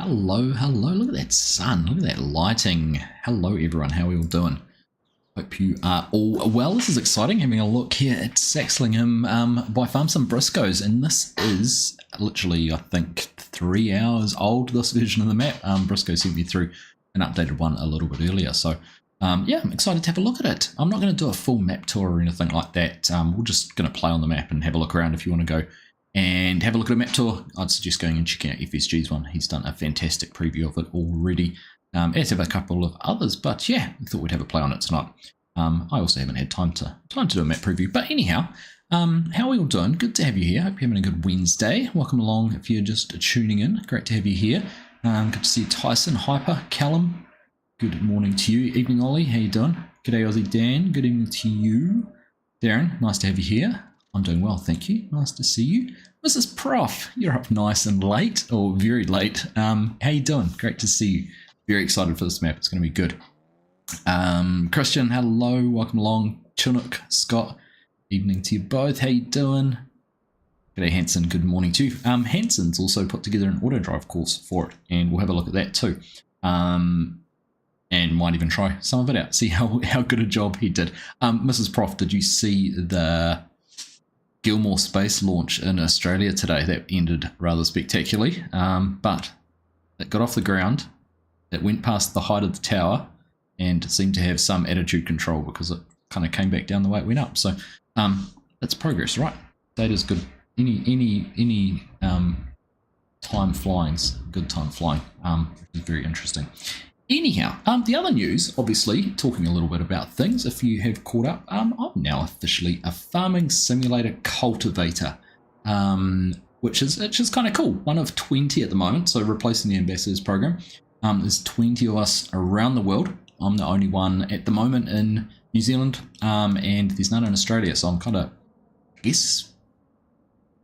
Hello, hello. Look at that sun. Look at that lighting. Hello, everyone. How are we all doing? Hope you are all well. This is exciting. Having a look here at Saxlingham by FarmSimBrisco's, and this is literally, I think, 3 hours old, this version of the map. Briscoe sent me through an updated one a little bit earlier. So, yeah, I'm excited to have a look at it. I'm not going to do a full map tour or anything like that. We're just going to play on the map and have a look around. If you want to go and have a look at a map tour, I'd suggest going and checking out FSG's one. He's done a fantastic preview of it already. As have a couple of others, but yeah, I thought we'd have a play on it tonight. I also haven't had time to do a map preview, but anyhow, how are we all doing? Good to have you here. Hope you're having a good Wednesday. Welcome along if you're just tuning in. Great to have you here. Good to see Tyson, Hyper, Callum. Good morning to you. Evening, Ollie. How you doing? G'day, Aussie Dan. Good evening to you. Darren, nice to have you here. I'm doing well, thank you. Nice to see you. Mrs. Prof, you're up nice and late, or very late. How you doing? Great to see you. Very excited for this map. It's going to be good. Christian, hello. Welcome along. Chinook, Scott, evening to you both. How you doing? G'day, Hanson. Good morning to you. Hanson's also put together an auto drive course for it, and we'll have a look at that too. And might even try some of it out. See how good a job he did. Mrs. Prof, did you see the Gilmore space launch in Australia today? That ended rather spectacularly, but it got off the ground, it went past the height of the tower, and seemed to have some attitude control because it kind of came back down the way it went up. So it's progress, right? Data's good. Any time flying's good time flying. It's very interesting. Anyhow, the other news, obviously, talking a little bit about things, if you have caught up, I'm now officially a farming simulator cultivator, which is kind of cool. One of 20 at the moment, so replacing the ambassadors program. There's 20 of us around the world. I'm the only one at the moment in New Zealand, and there's none in Australia, so I'm kind of, I guess,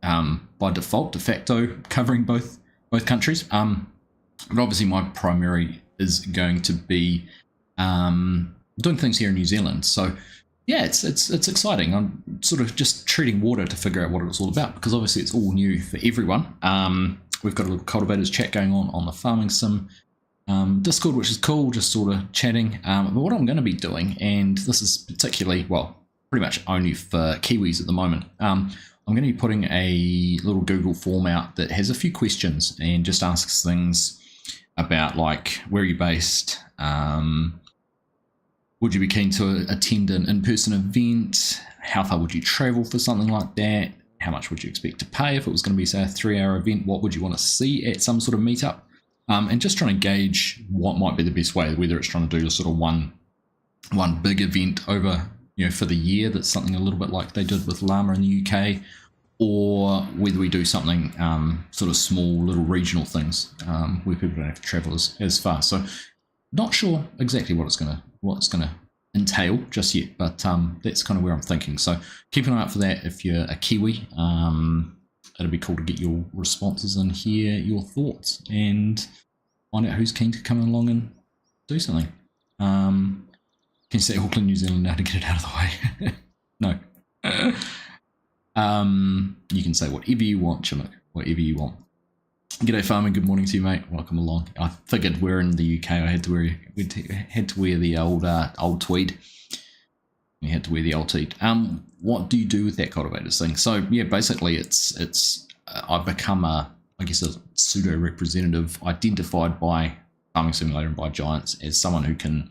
by default, de facto, covering both countries. But obviously my primary is going to be doing things here in New Zealand. So yeah, it's exciting. I'm sort of just treading water to figure out what it's all about, because obviously it's all new for everyone. We've got a little cultivators chat going on the Farming Sim Discord, which is cool, just sort of chatting. But what I'm going to be doing, and this is particularly, well, pretty much only for Kiwis at the moment, I'm going to be putting a little Google form out that has a few questions and just asks things about, like, where are you based? Would you be keen to attend an in-person event? How far would you travel for something like that? How much would you expect to pay if it was going to be, say, a 3-hour event? What would you want to see at some sort of meetup? And just trying to gauge what might be the best way, whether it's trying to do a sort of one big event over, for the year, that's something a little bit like they did with Llama in the UK, or whether we do something sort of small, little regional things where people don't have to travel as far. So not sure exactly what it's gonna entail just yet, but that's kind of where I'm thinking. So keep an eye out for that if you're a Kiwi. It'll be cool to get your responses and hear your thoughts and find out who's keen to come along and do something. Can you say Auckland, New Zealand now to get it out of the way? No. You can say whatever you want, Chinook, whatever you want. G'day Farming, good morning to you, mate. Welcome along. I figured we're in the UK. I had to wear the old tweed. You had to wear the old tweed. What do you do with that cultivators thing? So yeah, basically it's I've become a pseudo representative identified by Farming Simulator and by Giants as someone who can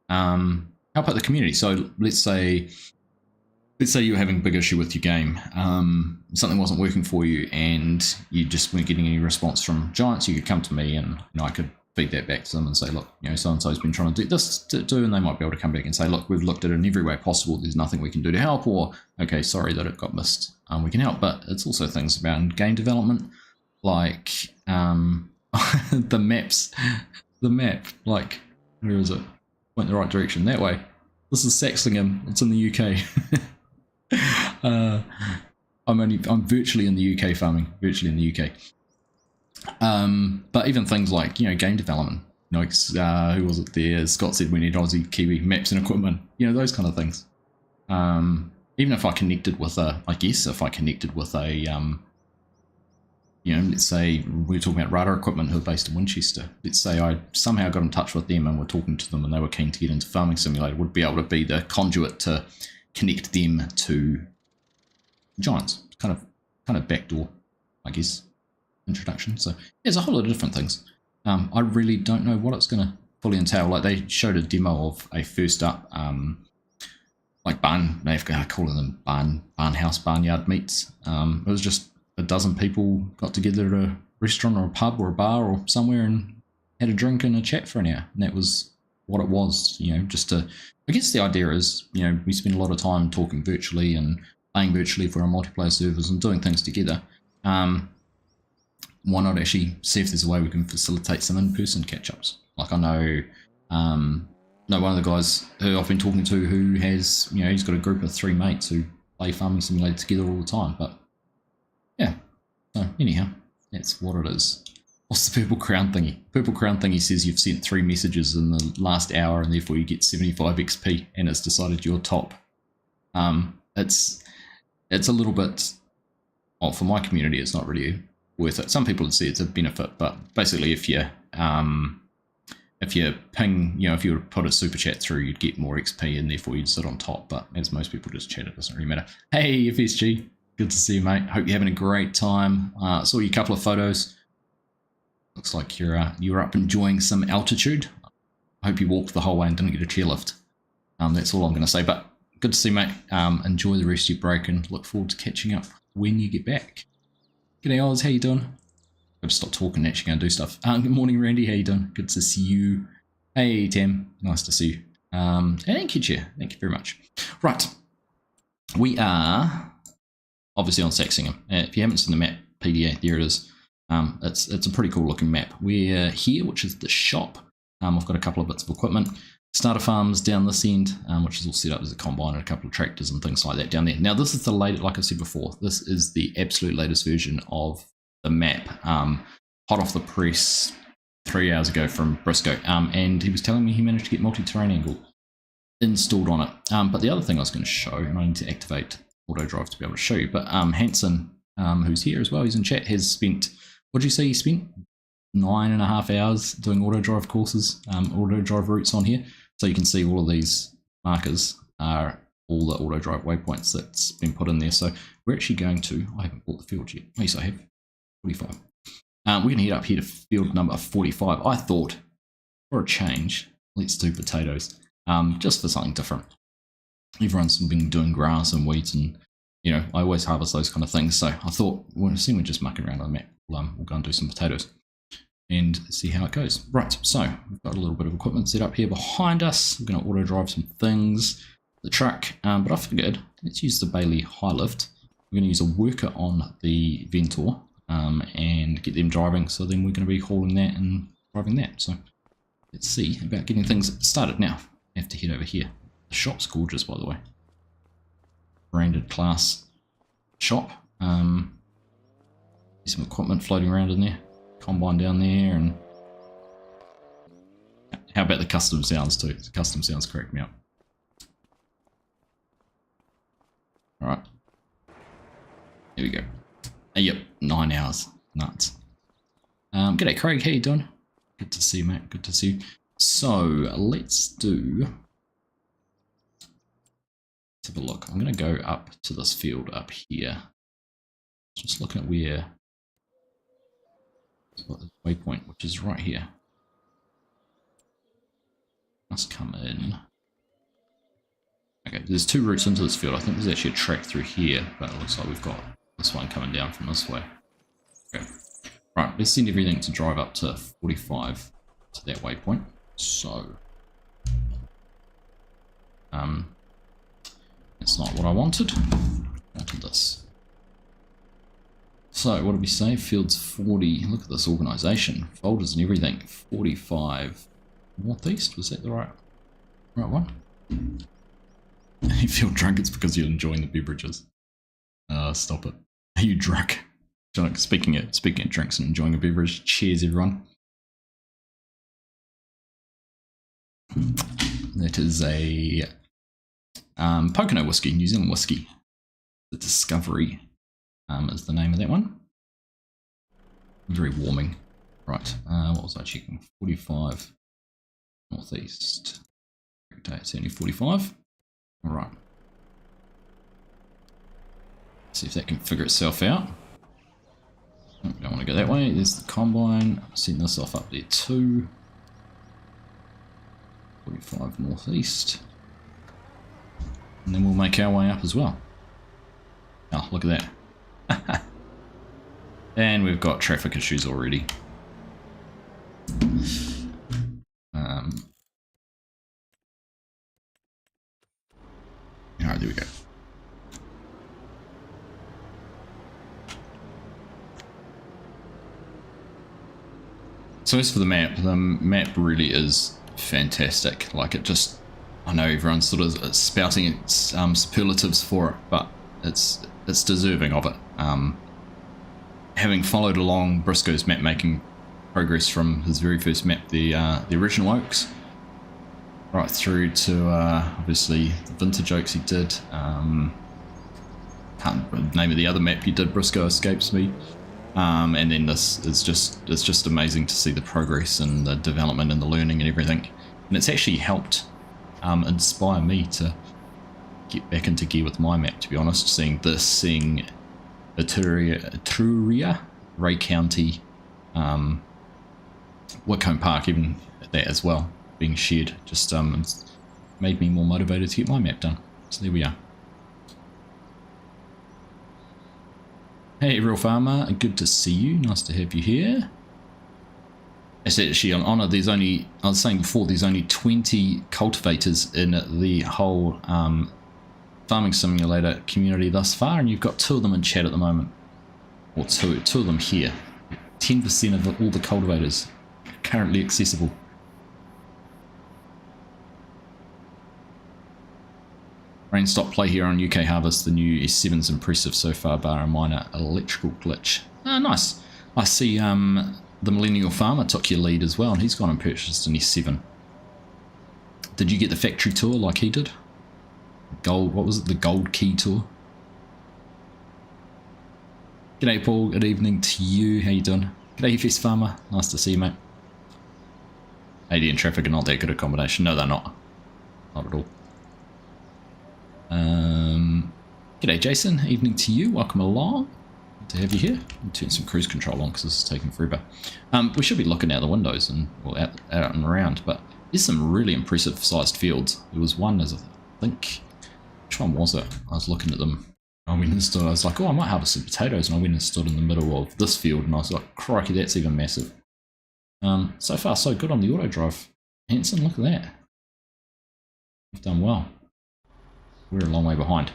help out the community. So let's say you're having a big issue with your game, something wasn't working for you and you just weren't getting any response from Giants. You could come to me and I could feed that back to them and say, look, so-and-so's been trying to do this and they might be able to come back and say, look, we've looked at it in every way possible, there's nothing we can do to help, or okay, sorry that it got missed, we can help. But it's also things about game development, like the map, like, where is it? Went the right direction, that way. This is Saxlingham, it's in the UK. I'm virtually in the UK farming, virtually in the UK. But even things like, game development, who was it there? Scott said we need Aussie Kiwi maps and equipment, those kind of things. Even if I connected with a you know, let's say we're talking about radar equipment who are based in Winchester. Let's say I somehow got in touch with them and we're talking to them and they were keen to get into Farming Simulator, would be able to be the conduit to connect them to Giants. Kind of backdoor, I guess, introduction. So there's a whole lot of different things. I really don't know what it's going to fully entail. Like they showed a demo of a first up, like they've got calling them barnyard meets. It was just a dozen people got together at a restaurant or a pub or a bar or somewhere and had a drink and a chat for an hour, and that was what it was. You know, just to, I guess the idea is, you know, we spend a lot of time talking virtually and playing virtually for our multiplayer servers and doing things together. Why not actually see if there's a way we can facilitate some in-person catch-ups? Like I know one of the guys who I've been talking to who has, you know, he's got a group of 3 mates who play Farming Simulator together all the time. But yeah, so anyhow, that's what it is. What's the purple crown thingy? Purple crown thingy says you've sent 3 messages in the last hour and therefore you get 75 XP and it's decided you're top. It's a little bit, well, for my community it's not really worth it. Some people would see it's a benefit, but basically if you ping, you know, if you were to put a super chat through, you'd get more XP and therefore you'd sit on top. But as most people just chat, it doesn't really matter. Hey FSG, good to see you, mate. Hope you're having a great time. Saw you a couple of photos. Looks like you're up enjoying some altitude. I hope you walked the whole way and didn't get a chairlift. That's all I'm going to say. But good to see you, mate. Enjoy the rest of your break and look forward to catching up when you get back. G'day Oz, how you doing? I've got to stop talking and actually go and do stuff. Good morning, Randy. How you doing? Good to see you. Hey, Tam. Nice to see you. Thank you, Chair. Thank you very much. Right. We are obviously on Saxlingham. If you haven't seen the map, PDA, there it is. It's a pretty cool looking map. We're here, which is the shop. I've got a couple of bits of equipment. Starter farms down this end, which is all set up as a combine and a couple of tractors and things like that down there. Now, this is the latest, like I said before, this is the absolute latest version of the map, hot off the press 3 hours ago from BRISCO, and he was telling me he managed to get multi-terrain angle installed on it. But the other thing I was going to show, and I need to activate auto drive to be able to show you, but Hanson, who's here as well, he's in chat, has spent, what did you say he spent? 9.5 hours doing auto drive courses, auto drive routes on here. So you can see all of these markers are all the auto drive waypoints that's been put in there. So we're actually going to, I haven't bought the field yet. Yes, I have. 45. We're going to head up here to field number 45. I thought, for a change, let's do potatoes, just for something different. Everyone's been doing grass and wheat, and you know, I always harvest those kind of things. So I thought, well, seeing we're just mucking around on the map, we'll go and do some potatoes and see how it goes. Right, so we've got a little bit of equipment set up here behind us. We're going to auto drive some things, the truck, but I figured let's use the Bailey high lift. We're going to use a worker on the Ventor and get them driving. So then we're going to be hauling that and driving that. So let's see about getting things started now. I have to head over here. The shop's gorgeous, by the way. Branded class shop. There's some equipment floating around in there. Combine down there, and how about the custom sounds too? The custom sounds crack me up. Alright. Here we go. Yep, 9 hours. Nuts. G'day Craig, how you doing? Good to see you, mate. Good to see you. So let's do, let's have a look. I'm gonna go up to this field up here. Just looking at where the waypoint, which is right here. Must come in. Okay, there's 2 routes into this field. I think there's actually a track through here, but it looks like we've got this one coming down from this way. Okay. Right, let's send everything to drive up to 45 to that waypoint. So, it's not what I wanted. I wanted this. So, what did we say? Fields 40. Look at this organisation. Folders and everything. 45 northeast. Was that the right one? You feel drunk, it's because you're enjoying the beverages. Stop it. Are you drunk? Speaking of drinks and enjoying a beverage, cheers everyone. That is a Pocono whiskey, New Zealand whiskey. The Discovery is the name of that one. Very warming. Right, what was I checking? 45 northeast. Okay, it's only 45. Alright. See if that can figure itself out. Oh, don't want to go that way. There's the combine. Setting this off up there too. 45 northeast. And then we'll make our way up as well. Oh, look at that. And we've got traffic issues already. Alright, there we go. So as for the map really is fantastic. Like it just, I know everyone's sort of spouting its superlatives for it, but it's deserving of it. Having followed along Brisco's map making progress from his very first map, the original Oaks, right through to obviously the vintage Oaks he did. Can't remember the name of the other map he did, Brisco escapes me. And then this is it's just amazing to see the progress and the development and the learning and everything. And it's actually helped inspire me to get back into gear with my map, to be honest. Seeing Etruria, Ray County, Whitcomb Park, even that as well, being shared, just made me more motivated to get my map done. So there we are. Hey, Real Farmer, good to see you. Nice to have you here. Actually, on Honor, there's only, I was saying before, there's only 20 cultivators in the whole Farming Simulator community thus far, and you've got 2 of them in chat at the moment. Or two of them here. 10% of all the cultivators currently accessible. Rain stop play here on UK Harvest. The new S7's impressive so far, bar a minor electrical glitch. Ah, nice. I see the Millennial Farmer took your lead as well, and he's gone and purchased an S7. Did you get the factory tour like he did? Gold, what was it? The Gold Key tour? G'day Paul, good evening to you. How you doing? G'day Fest Farmer, nice to see you, mate. AD and traffic are not that good a combination. No, they're not. Not at all. G'day Jason, evening to you, welcome along. Good to have you here. I'll turn some cruise control on because this is taking forever. We should be looking out the windows and well, out and around, but there's some really impressive sized fields. There was one, as I think, which one was it? I was looking at them. I went and stood, I was like, oh, I might harvest some potatoes, and I went and stood in the middle of this field, and I was like, crikey, that's even massive. So far, so good on the auto drive. Hanson, look at that. You've done well. We're a long way behind.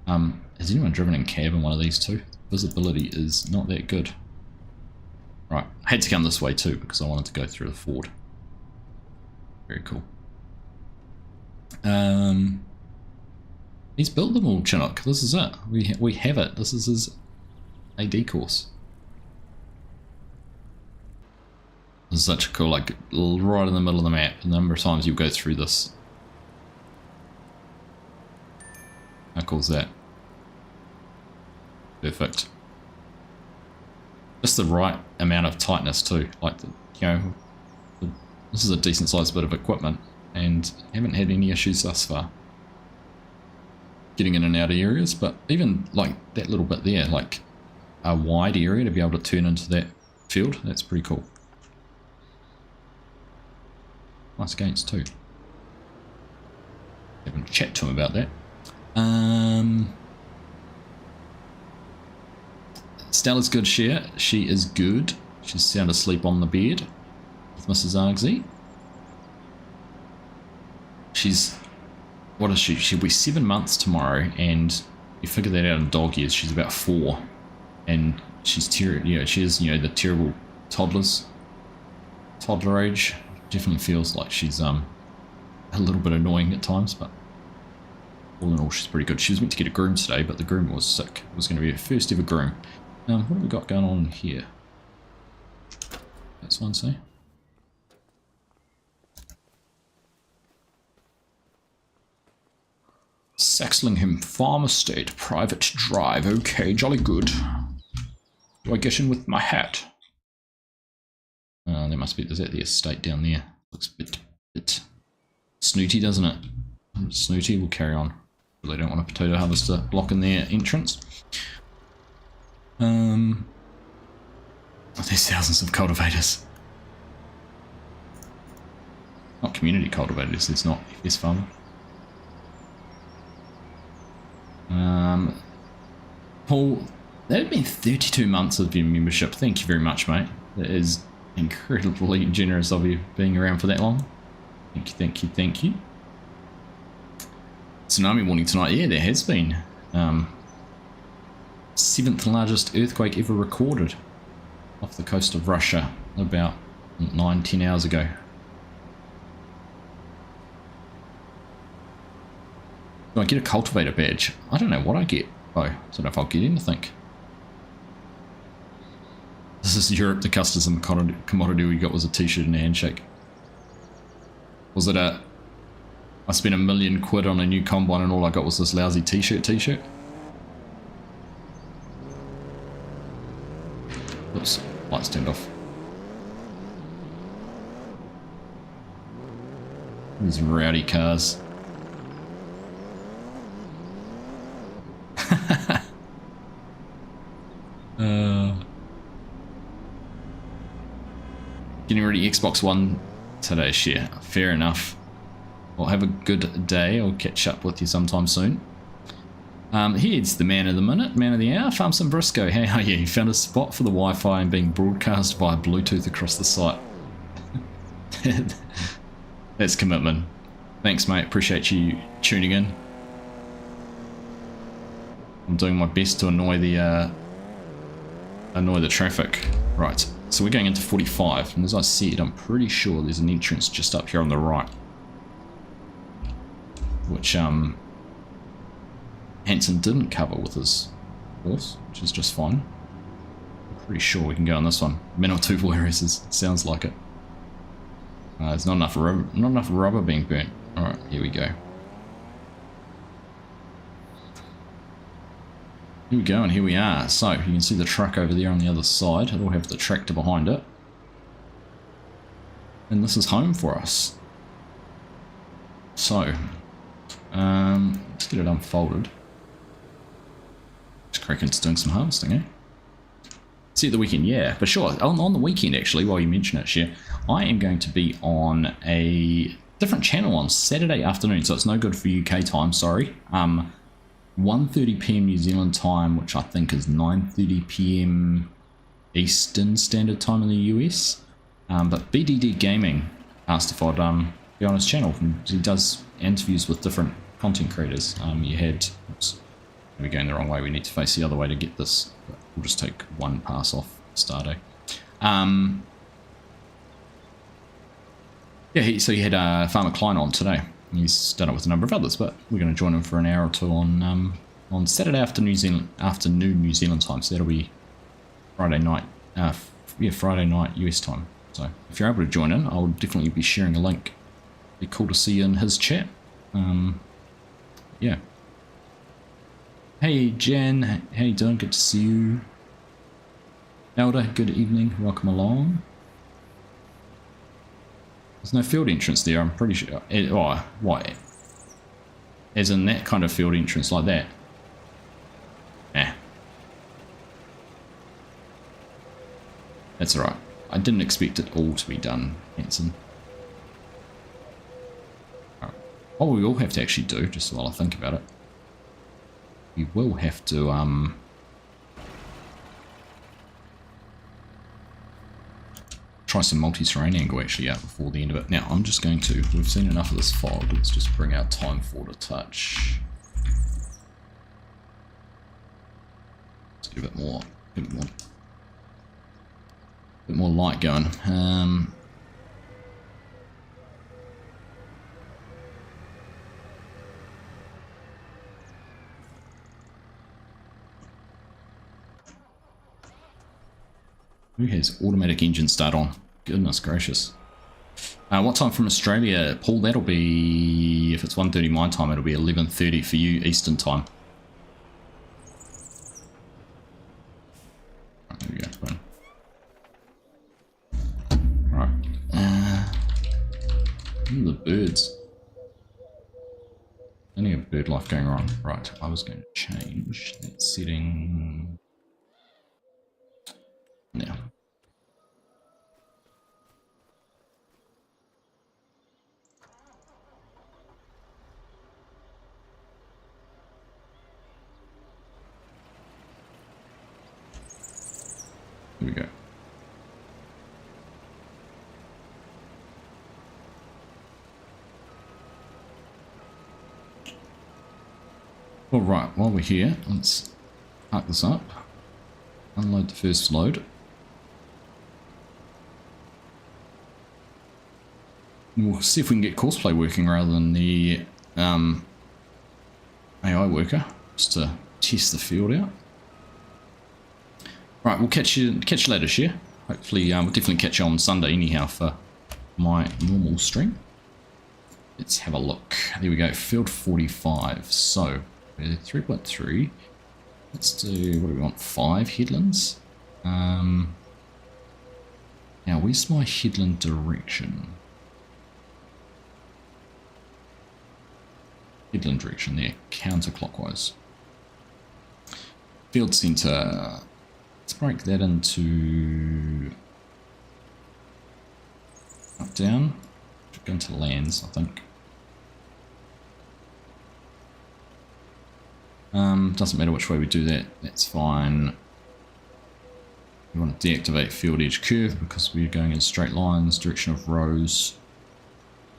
Has anyone driven in cab in one of these two? Visibility is not that good. Right, I had to come this way too because I wanted to go through the ford. Very cool. He's built them all, Chinook. This is it. We have it. This is his AD course. This is such a cool, like, right in the middle of the map. The number of times you'll go through this. How cool is that? Perfect. Just the right amount of tightness too. Like, this is a decent sized bit of equipment and haven't had any issues thus far getting in and out of areas, but even like that little bit there, like a wide area to be able to turn into that field, that's pretty cool. Nice gains too. Having a chat to him about that. Stella's good share. She is good. She's sound asleep on the bed with Mrs. Argsy. She's, what is she? She'll be 7 months tomorrow, and you figure that out in dog years. She's about 4, and she's she is the terrible toddler age. Definitely feels like she's a little bit annoying at times, but all in all, she's pretty good. She was meant to get a groom today, but the groom was sick. It was going to be her first ever groom. What have we got going on here? That's one say. Saxlingham Farm Estate, private drive. Okay, jolly good. Do I get in with my hat? There must be, is that the estate down there? Looks a bit snooty, doesn't it? Snooty, we'll carry on. They don't want a potato harvester blocking their entrance. There's thousands of cultivators. Not community cultivators, there's not FS Farmer. Paul, that had been 32 months of your membership. Thank you very much, mate. That is incredibly generous of you being around for that long. Thank you, thank you, thank you. Tsunami warning tonight. Yeah, there has been. 7th largest earthquake ever recorded off the coast of Russia about 9-10 hours ago. Do I get a cultivator badge? I don't know what I get. Oh, I don't know if I'll get anything. This is Europe. The custom commodity we got was a t-shirt and a handshake. Was it a... I spent £1 million on a new combine and all I got was this lousy t-shirt. Oops, lights turned off. These rowdy cars. Getting ready Xbox One today, share. Fair enough. Well, have a good day. I'll catch up with you sometime soon. Here's the man of the minute, man of the hour, FarmSimBrisco. Hey, how are you? You found a spot for the Wi-Fi and being broadcast via Bluetooth across the site. That's commitment. Thanks, mate. Appreciate you tuning in. I'm doing my best to annoy the traffic. Right, so we're going into 45, and as I said, I'm pretty sure there's an entrance just up here on the right, which Hanson didn't cover with his horse, which is just fine. I'm pretty sure we can go on this one. Minnow 2 races, sounds like it. There's not enough rubber being burnt. All right, here we go. Here we go, and here we are. So you can see the truck over there on the other side. It'll have the tractor behind it, and this is home for us. So let's get it unfolded. Just Kraken's doing some harvesting, eh? See, at the weekend, yeah, for sure. On the weekend, actually, while you mention it, Share, I am going to be on a different channel on Saturday afternoon, so it's no good for UK time, sorry. 1:30 PM New Zealand time, which I think is 9:30 PM Eastern Standard Time in the US. But BDD Gaming asked if I'd be on his channel. He does interviews with different content creators. You had... Oops, we're going the wrong way. We need to face the other way to get this. But we'll just take one pass off Starday. Yeah, so he had Farmer Klein on today. He's done it with a number of others, but we're going to join him for an hour or two on Saturday afternoon New Zealand time. So that'll be Friday night. Friday night US time. So if you're able to join in, I'll definitely be sharing a link. Be cool to see you in his chat. Yeah. Hey Jen, how you doing? Good to see you. Elder, good evening. Welcome along. There's no field entrance there, I'm pretty sure. Oh, what? As in that kind of field entrance like that? Eh. That's alright. I didn't expect it all to be done, Hanson. Right. What we will have to actually do, just while I think about it, we will have to, try some multi-terrain angle actually out before the end of it. Now I'm just going to, we've seen enough of this fog, let's just bring our time forward a touch. Let's get a bit more light going. Who has automatic engine start on? Goodness gracious. What time from Australia? Paul, that'll be, if it's 1:30 my time, it'll be 11:30 for you Eastern time. There we go. Boom. Right. The birds. Only a bird life going wrong. Right. I was going to change that setting now. Here we go. All right, while we're here, let's park this up, unload the first load. And we'll see if we can get courseplay working rather than the AI worker, just to test the field out. Right, we'll catch you later, Share. Hopefully, we'll definitely catch you on Sunday anyhow for my normal stream. Let's have a look. There we go, field 45. So, 3.3. Let's do, what do we want? 5 headlands. Now, where's my headland direction? Headland direction there, counterclockwise. Field centre. Let's break that into up, down. Go into lands, I think. Doesn't matter which way we do that, that's fine. We want to deactivate field edge curve because we're going in straight lines, direction of rows.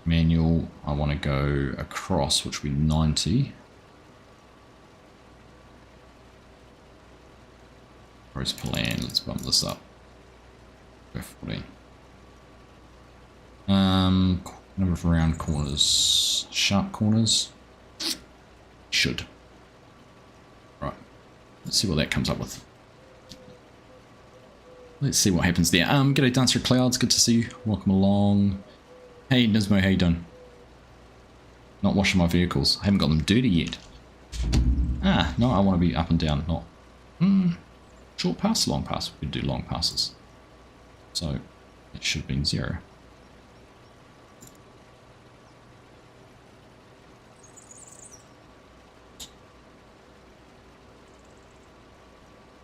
Manual, I want to go across, which will be 90. Rows per land, let's bump this up. Go 40. Number of round corners, sharp corners. Should. Right, let's see what that comes up with. Let's see what happens there. G'day Dancer Clouds, good to see you. Welcome along. Hey Nismo, how you doing? Not washing my vehicles. I haven't got them dirty yet. Ah, no, I want to be up and down, not short pass, long pass. We could do long passes. So it should have been 0.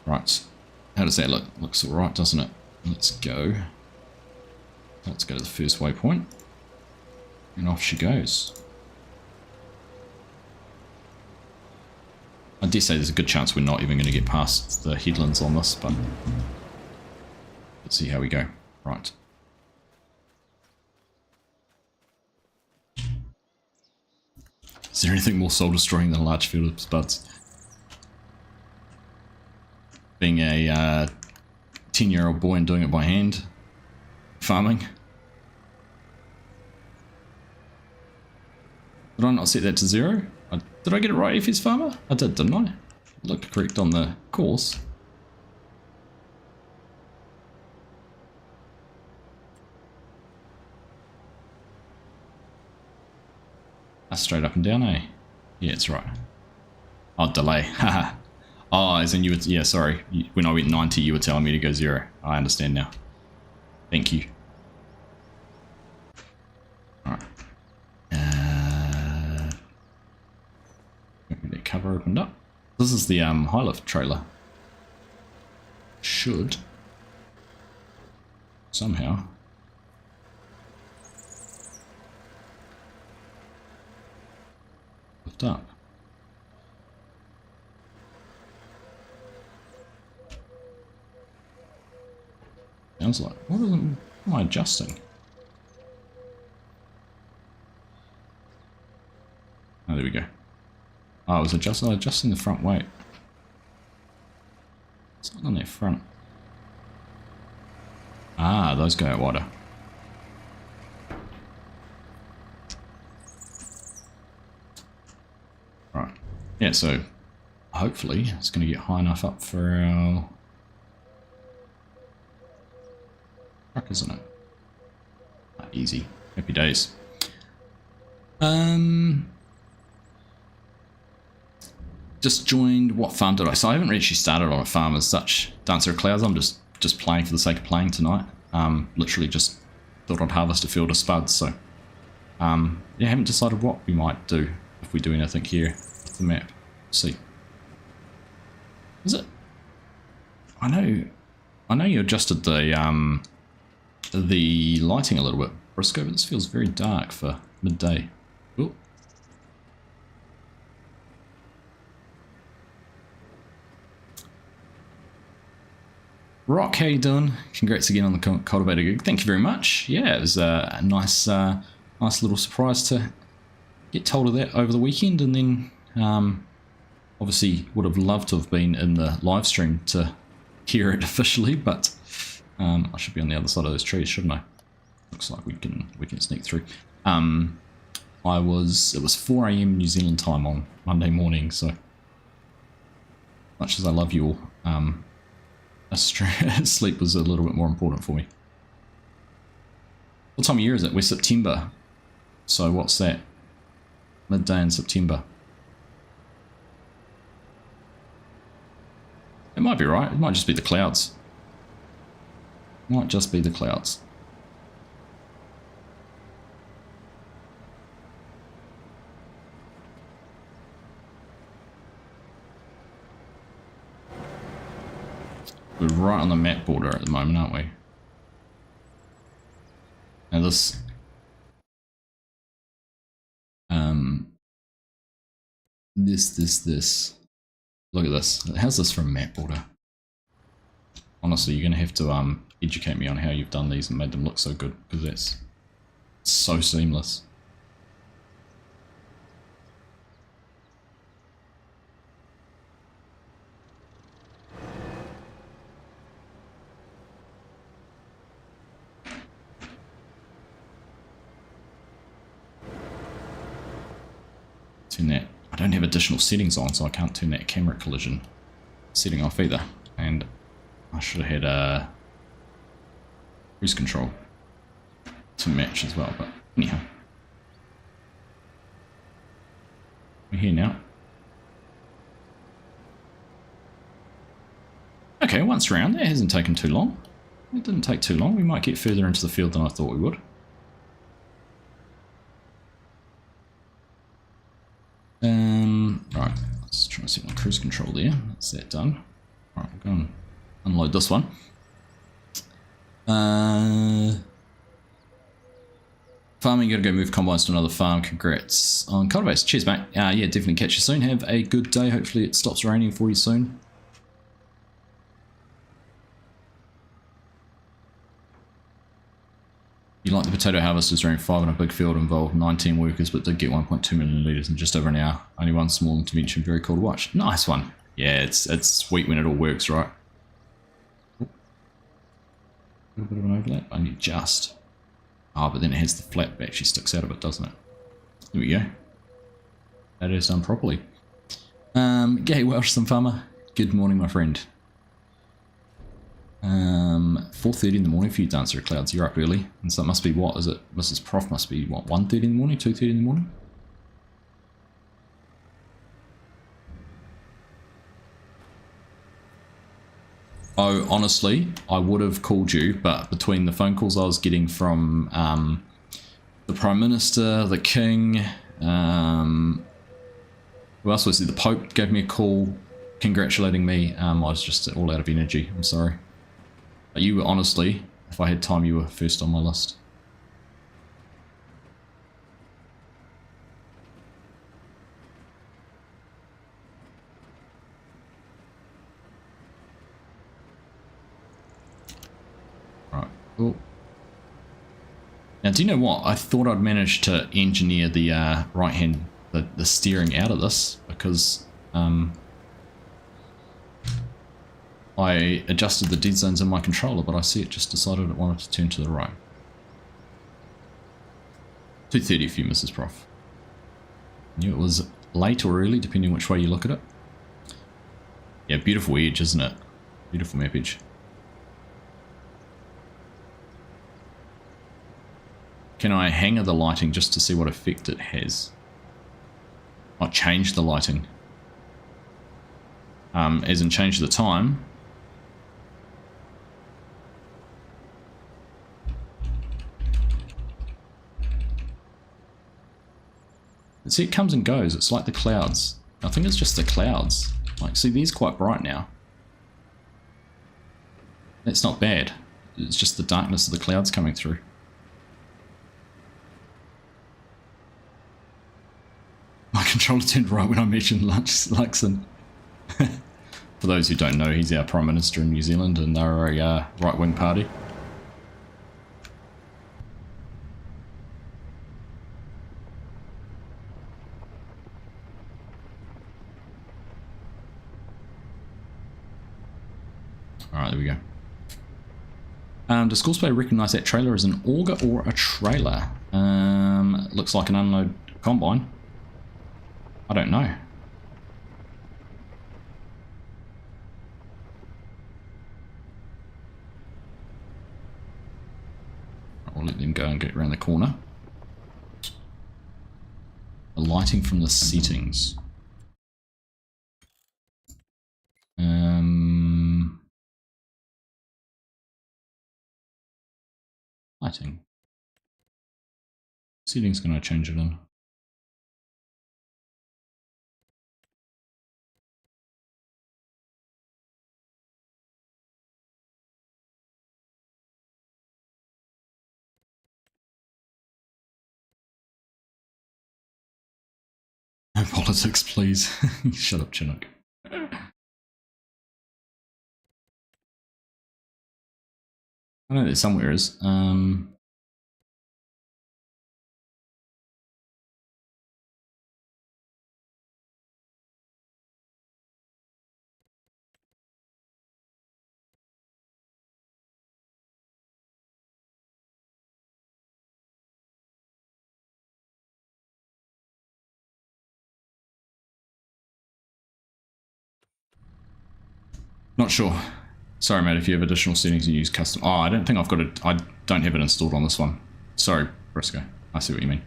Right, how does that look? Looks alright, doesn't it? Let's go. Let's go to the first waypoint. And off she goes. I dare say there's a good chance we're not even going to get past the headlands on this, but let's see how we go. Right. Is there anything more soul destroying than a large field of spuds? Being a 10-year-old boy and doing it by hand, farming. Did I not set that to 0? Did I get it right, FS Farmer? I did, didn't I? Looked correct on the course. That's straight up and down, eh? Yeah, it's right. Oh, delay. Haha. Oh, as in you would, yeah, sorry. When I went 90, you were telling me to go 0. I understand now. Thank you. Alright. That cover opened up. This is the high lift trailer. Should somehow lift up. Sounds like, what am I adjusting? Oh, there we go. Oh, I was adjusting the front weight. It's not on that front. Ah, those go out wider. Right. Yeah, so hopefully it's going to get high enough up for our truck, isn't it? Ah, easy. Happy days. Just joined. What farm did I? So I haven't actually started on a farm as such. Dancer of Clouds. I'm just playing for the sake of playing tonight. Literally just thought I'd harvest a field of spuds. So yeah, haven't decided what we might do if we do anything here with the map. Let's see. Is it? I know you adjusted the lighting a little bit, Brisco, but this feels very dark for midday. Ooh. Rock, how you doing? Congrats again on the Cultivator gig. Thank you very much. Yeah, it was a nice little surprise to get told of that over the weekend, and then obviously would have loved to have been in the live stream to hear it officially, but I should be on the other side of those trees, shouldn't I? Looks like we can sneak through. It was 4 AM New Zealand time on Monday morning, so much as I love you all, sleep was a little bit more important for me. What time of year is it? We're September, so what's that? Midday in September. It might be right. It might just be the clouds. Might just be the clouds. We're right on the map border at the moment, aren't we? Now this this. Look at this. How's this from map border? Honestly, you're gonna have to educate me on how you've done these and made them look so good, because that's so seamless. Turn that. I don't have additional settings on, so I can't turn that camera collision setting off either. And I should have had a cruise control to match as well, but anyhow. We're here now. Okay, once round, that hasn't taken too long. It didn't take too long. We might get further into the field than I thought we would. Right, let's try and set my cruise control there. That's that done. Right, we'll go and unload this one. Farming, you gotta go move combines to another farm. Congrats on Cultivator. Cheers, mate. Yeah, definitely catch you soon. Have a good day. Hopefully it stops raining for you soon. You like the potato harvesters around 5 on a big field, involved 19 workers, but did get 1.2 million litres in just over an hour. Only one small intervention, very cool to watch. Nice one. Yeah, it's sweet when it all works, right? A little bit of an overlap, only just. Ah, but then it has the flat that actually sticks out of it, doesn't it? There we go. That is done properly. Gay Welsh, some farmer. Good morning, my friend. 4:30 in the morning for you, Dancer of Clouds. You're up early, and so it must be, what is it? Mrs. Prof must be what, 1:30 in the morning, 2:30 in the morning. Oh, honestly, I would have called you, but between the phone calls I was getting from the Prime Minister, the King, who else was it? The Pope gave me a call congratulating me. I was just all out of energy. I'm sorry. But you were, honestly, if I had time, you were first on my list. Right. Cool. Now, do you know what? I thought I'd managed to engineer the right hand, the steering out of this, because I adjusted the dead zones in my controller, but I see it just decided it wanted to turn to the right. 2:30 for you, Mrs. Prof. Knew it was late or early, depending which way you look at it. Yeah, beautiful edge, isn't it? Beautiful map edge. Can I hanger the lighting just to see what effect it has? I'll change the lighting. as in change the time. See, it comes and goes. It's like the clouds. I think it's just the clouds. Like, see, these quite bright now. That's not bad. It's just the darkness of the clouds coming through. My controller turned right when I mentioned Luxon. For those who don't know, he's our Prime Minister in New Zealand, and they're a right-wing party. Alright, there we go. Does Courseplay recognise that trailer as an auger or a trailer? Looks like an unload combine. I don't know. I'll let them go and get around the corner. The lighting from the settings. Lighting. Settings going to change it in. No politics, please. Shut up, Chinook. I know there somewhere is. Not sure. Sorry, mate, if you have additional settings you use custom... Oh, I don't think I've got it... I don't have it installed on this one. Sorry, Brisco. I see what you mean.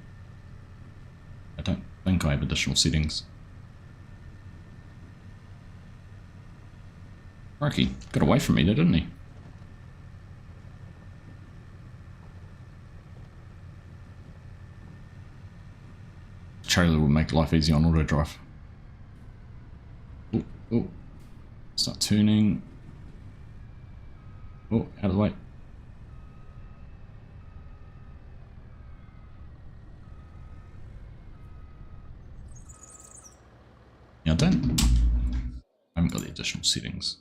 I don't think I have additional settings. Crikey, got away from me there, didn't he? Trailer will make life easy on auto drive. Oh, oh. Start tuning. Oh, out of the way. Yeah, I haven't got the additional settings.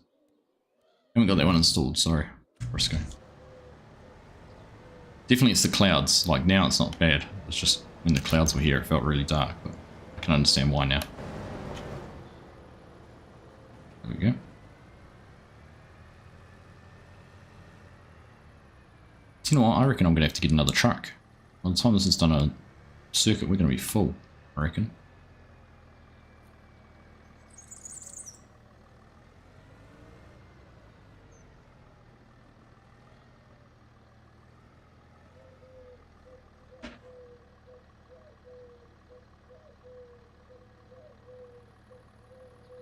I haven't got that one installed, sorry. Brisco. Definitely it's the clouds. Like now it's not bad. It's just when the clouds were here it felt really dark, but I can understand why now. There we go. So you know what, I reckon I'm going to have to get another truck. By the time this is done a circuit, we're going to be full, I reckon.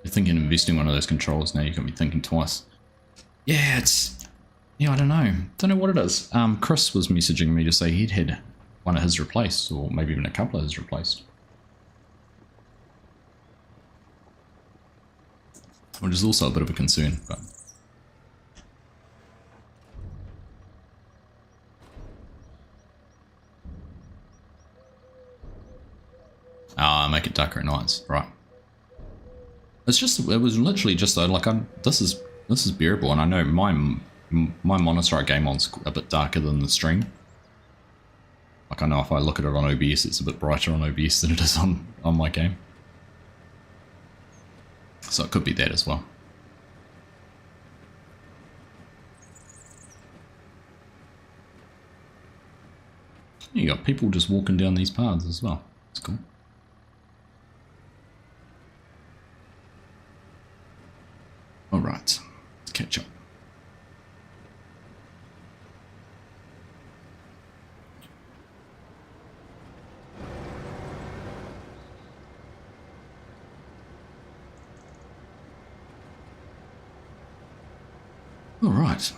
You're thinking of investing one of those controllers now, you've got me thinking twice. Yeah, I don't know. Don't know what it is. Chris was messaging me to say he'd had one of his replaced, or maybe even a couple of his replaced. Which is also a bit of a concern, but... Ah, make it darker at nights, right. It was literally just though, like, this is bearable, and I know my monitor I game on's a bit darker than the stream. Like I know if I look at it on OBS, it's a bit brighter on OBS than it is on my game. So it could be that as well. You got people just walking down these paths as well. It's cool. Alright, let's catch up. All right.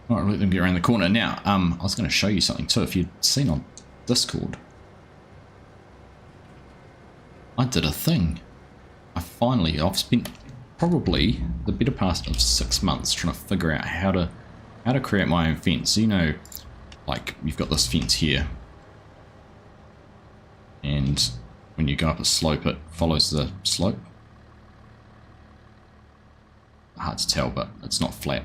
All right, let them get around the corner. Now, I was going to show you something too. If you'd seen on Discord, I did a thing. I've spent probably the better part of 6 months trying to figure out how to create my own fence. You know, like you've got this fence here, and when you go up a slope, it follows the slope. Hard to tell, but it's not flat.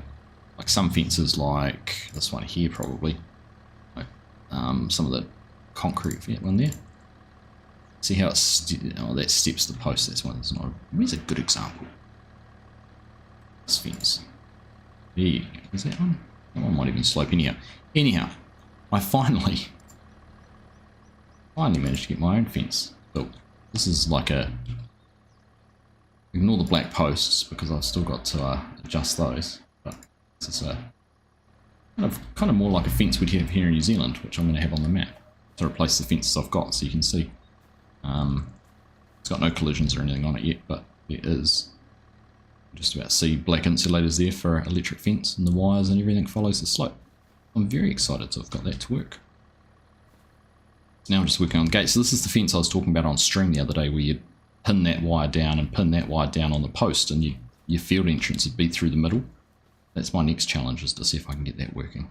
Like some fences, like this one here, probably. Like, some of the concrete one there. See how it's that steps the post. That's one. That's not. Where's a good example? This fence. There you go. Is that one? That one might even slope anyhow. Anyhow, I finally managed to get my own fence built. This is like a. Ignore the black posts because I've still got to adjust those. But this is a kind of more like a fence we'd have here in New Zealand, which I'm going to have on the map to replace the fences I've got, so you can see. It's got no collisions or anything on it yet, but there is. Just about see black insulators there for electric fence, and the wires and everything follows the slope. I'm very excited to have got that to work. Now I'm just working on gates. So this is the fence I was talking about on stream the other day, where you pin that wire down and pin that wire down on the post, and your field entrance would be through the middle. That's my next challenge, is to see if I can get that working.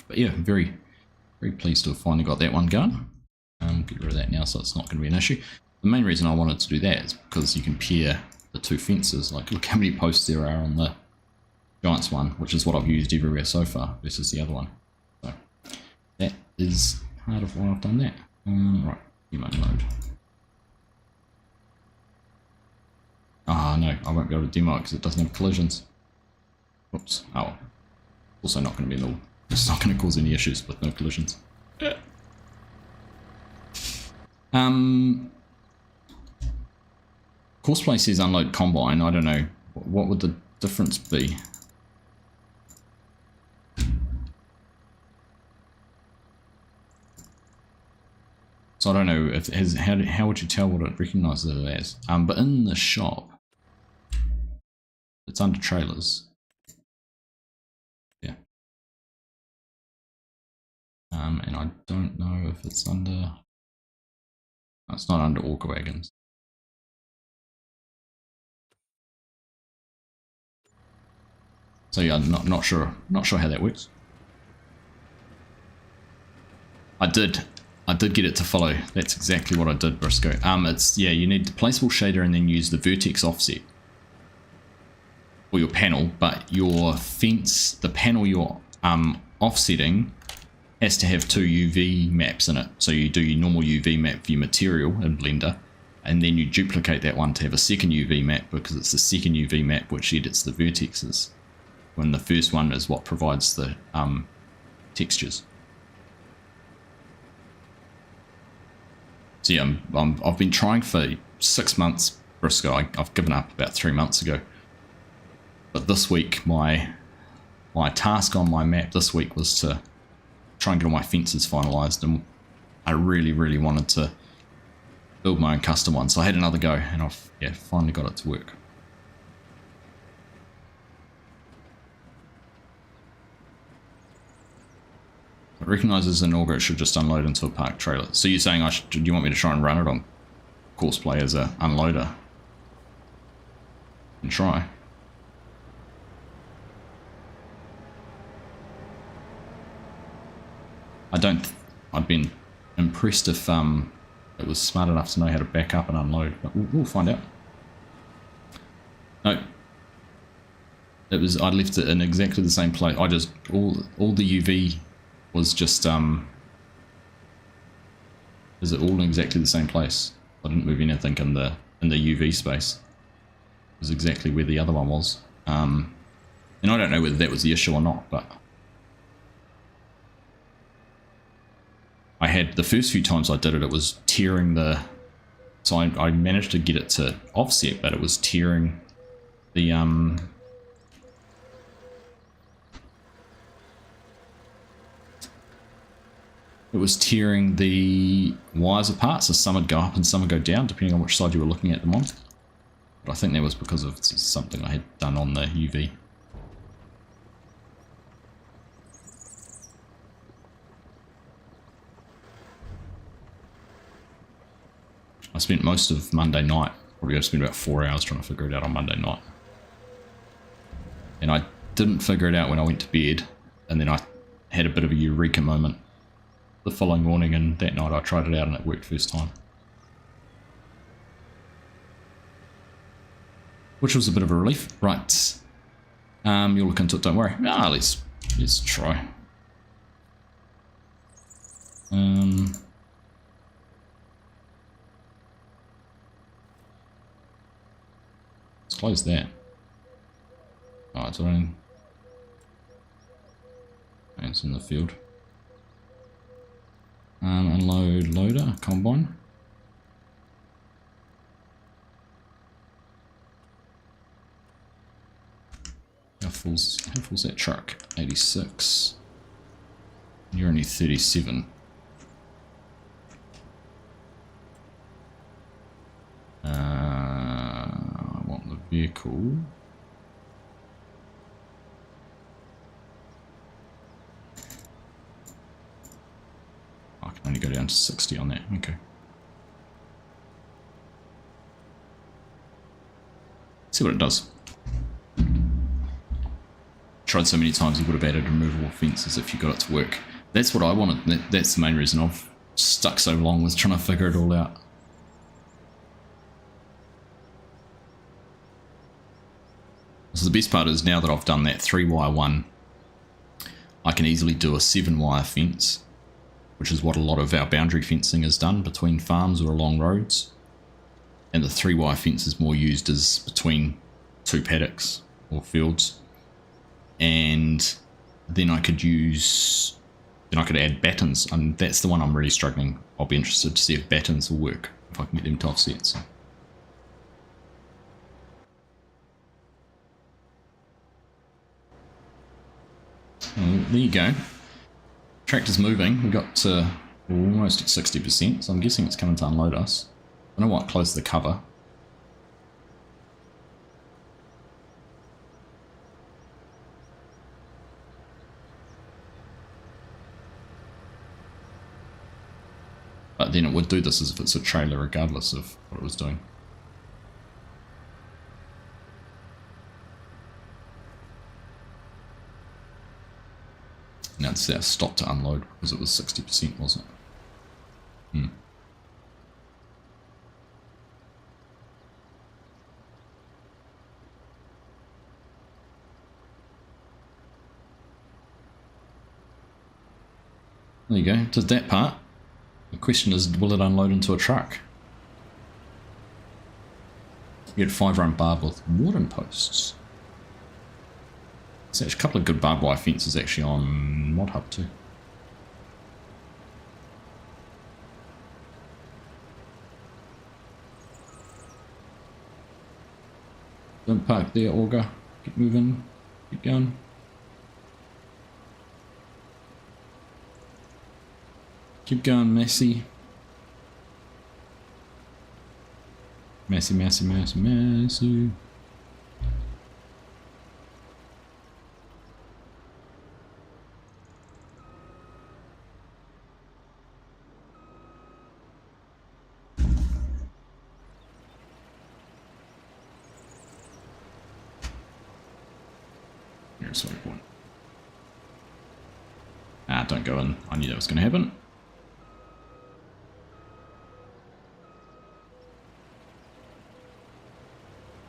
But yeah, I'm very, very pleased to have finally got that one going. Get rid of that now, so it's not going to be an issue. The main reason I wanted to do that is because you can pair the two fences. Like, look how many posts there are on the Giants one, which is what I've used everywhere so far, versus the other one. So that is part of why I've done that. Right, human mode. Ah, no, I won't be able to demo it because it doesn't have collisions. Oops. Oh, well. Also not going to be no. It's not going to cause any issues with no collisions. Courseplay says unload combine. I don't know. What would the difference be? So I don't know if it has, how would you tell what it recognises it as? But in the shop, it's under trailers. Yeah. And I don't know if it's under. No, it's not under Orca wagons. So yeah, I'm not sure how that works. I did get it to follow. That's exactly what I did, Brisco. It's, yeah, you need the placeable shader and then use the vertex offset for your panel, but your fence, the panel you're offsetting, has to have two UV maps in it. So you do your normal UV map for your material in Blender, and then you duplicate that one to have a second UV map, because it's the second UV map which edits the vertexes, when the first one is what provides the textures. So yeah, I've been trying for 6 months, Brisco. I've given up about 3 months ago. But this week, my task on my map this week was to try and get all my fences finalised, and I really, really wanted to build my own custom one. So I had another go, and I've finally got it to work. It recognises an auger, it should just unload into a parked trailer. So you're saying do you want me to try and run it on Courseplay as a unloader? And try. I'd been impressed if it was smart enough to know how to back up and unload, but we'll find out. No. I'd left it in exactly the same place. I just, all the UV was just, is it all in exactly the same place? I didn't move anything in the UV space. It was exactly where the other one was. And I don't know whether that was the issue or not, but I had, the first few times I did it, it was tearing the So I managed to get it to offset, but it was tearing the wires apart, so some would go up and some would go down, depending on which side you were looking at them on. But I think that was because of something I had done on the UV. I spent most of Monday night, probably I spent about 4 hours trying to figure it out on Monday night. And I didn't figure it out when I went to bed, and then I had a bit of a eureka moment the following morning, and that night I tried it out and it worked first time. Which was a bit of a relief. Right. You'll look into it, don't worry. Let's try. Let's close that. Oh, it's running. It's in the field. Unload loader, combine. How full's that truck? 86. You're only 37. I want the vehicle. I can only go down to 60 on that. Okay. See what it does. Tried so many times you would have added removable fences if you got it to work. That's what I wanted. That's the main reason I've stuck so long with trying to figure it all out. So the best part is now that I've done that 3-wire one, I can easily do a 7-wire fence, which is what a lot of our boundary fencing is done between farms or along roads. And the 3-wire fence is more used as between 2 paddocks or fields. And then I could add battens, and that's the one I'm really struggling. I'll be interested to see if battens will work, if I can get them to offset. So. Well, there you go. Tractor's moving. We got to almost at 60%, so I'm guessing it's coming to unload us. I don't know what, close the cover. But then it would do this as if it's a trailer regardless of what it was doing. Now it's stopped to unload because it was 60%, wasn't it? There you go, did that part. The question is, will it unload into a truck? You get 5-run barb with wooden posts. There's a couple of good barbed wire fences actually on Mod Hub too. Don't park there, Auger. Keep moving. Keep going. Keep going, Massey. Massey, Massey, Massey, Massey. Here's what I want. Don't go in. I knew that was going to happen.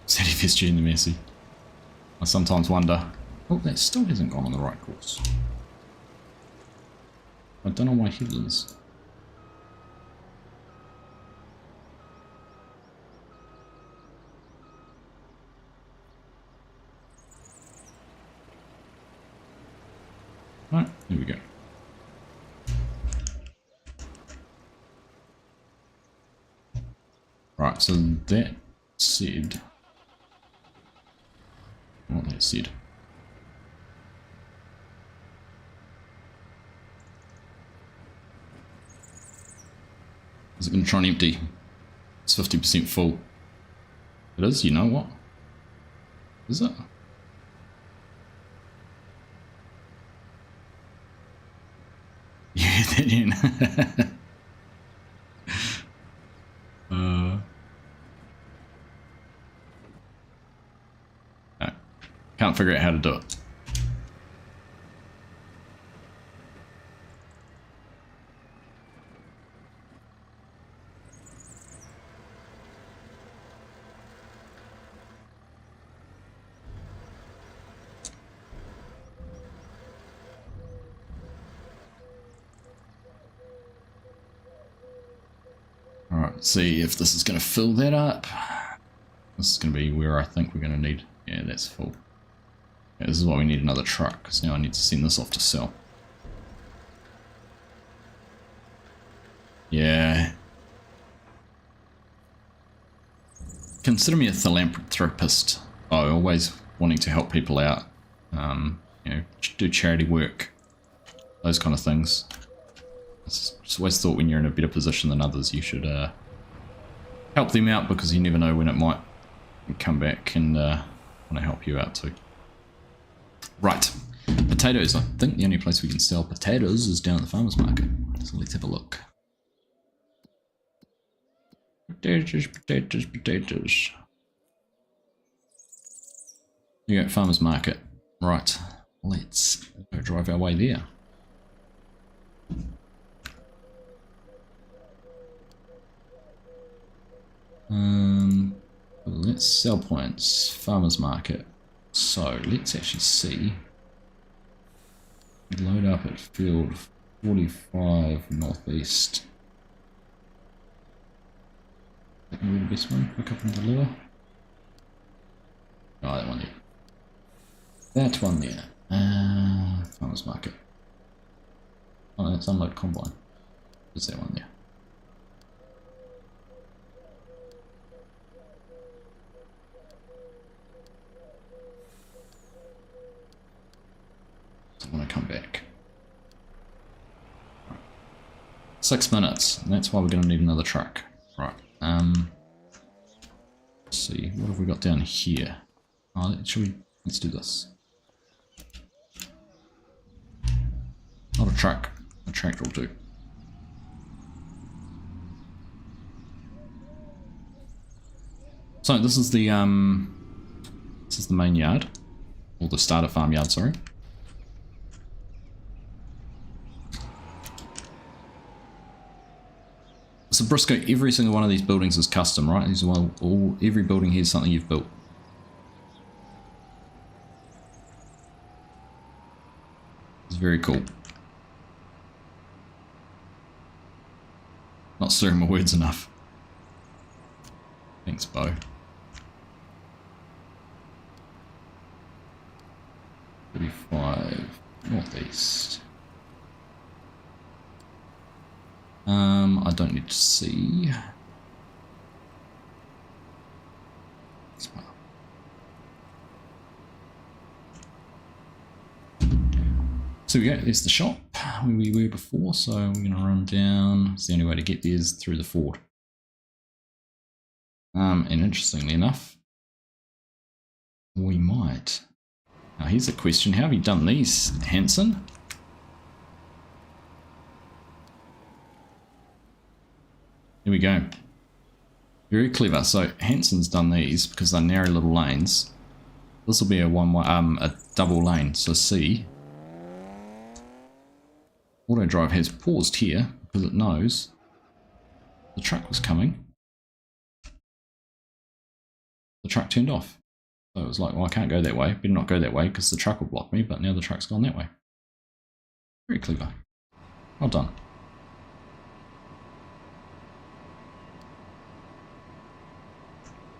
FSG in the Massey. I sometimes wonder, oh, that still hasn't gone on the right course. I don't know why headlands. Right, here we go. Right, so that said, what that said. Is it going to try and empty? It's 50% full. It is, you know what? Is it? Yeah, that in. No, can't figure out how to do it. Alright, see if this is going to fill that up. This is going to be where I think we're going to need... Yeah, that's full. Yeah, this is why we need another truck, because now I need to send this off to sell. Yeah. Consider me a philanthropist. Oh, always wanting to help people out. You know, do charity work. Those kind of things. Just always thought when you're in a better position than others, you should help them out, because you never know when it might come back and want to help you out too. Right, potatoes. I think the only place we can sell potatoes is down at the farmer's market. So let's have a look. Potatoes, potatoes, potatoes. You go, farmer's market. Right, let's go drive our way there. Let's sell points, farmer's market. So let's actually see. Load up at field 45 northeast. That can be the best one. Pick up and deliver. Oh, that one there. That one there. Farmer's market. Oh, that's unload combine. There's that one there. I want to come back. Right. 6 minutes, and that's why we're going to need another truck. Right. Let's see, what have we got down here? Oh, let's do this. Not a truck, a tractor will do. So this is the main yard, or the starter farm yard, sorry. So BRISCO, every single one of these buildings is custom, right? Every building here is something you've built. It's very cool. Not slurring my words enough. Thanks, Bo. 35 northeast. I don't need to see. So we go, there's the shop where we were before, so we're going to run down. It's the only way to get there is through the ford. And interestingly enough, we might. Now here's a question, how have you done these, Hanson? Here we go. Very clever. So Hanson's done these because they're narrow little lanes. This will be a double lane. So see, auto drive has paused here because it knows the truck was coming. The truck turned off. So it was like, well, I can't go that way. Better not go that way because the truck will block me. But now the truck's gone that way. Very clever. Well done.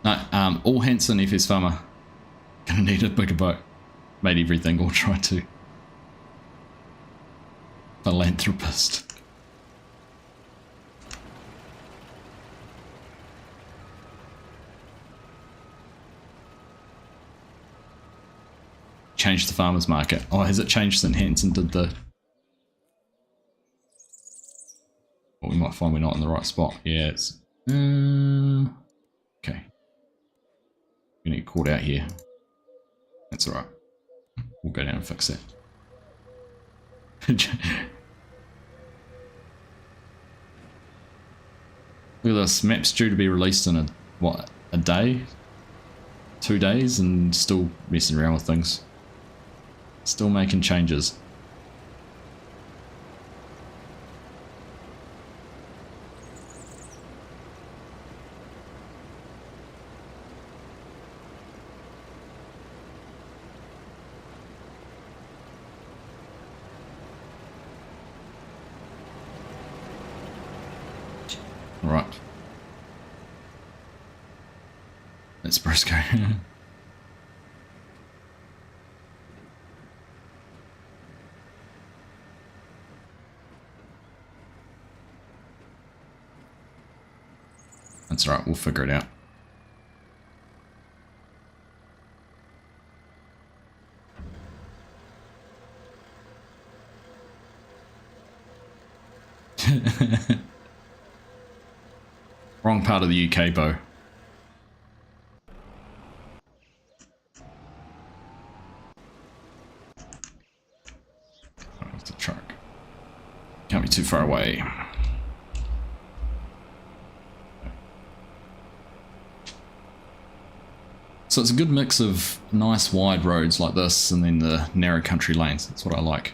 No, all Hanson FS farmer gonna need a bigger boat. Made everything or try to. Philanthropist. changed the farmer's market. Oh, has it changed since Hanson did the... Well, we might find we're not in the right spot. Yeah, it's... okay. We're going to get caught out here. That's alright. We'll go down and fix that. Look at this. Map's due to be released in a day? 2 days, and still messing around with things. Still making changes. Right. That's BRISCO. That's right, we'll figure it out. Wrong part of the UK, Bo. Oh, it's a truck. Can't be too far away. So it's a good mix of nice wide roads like this and then the narrow country lanes. That's what I like.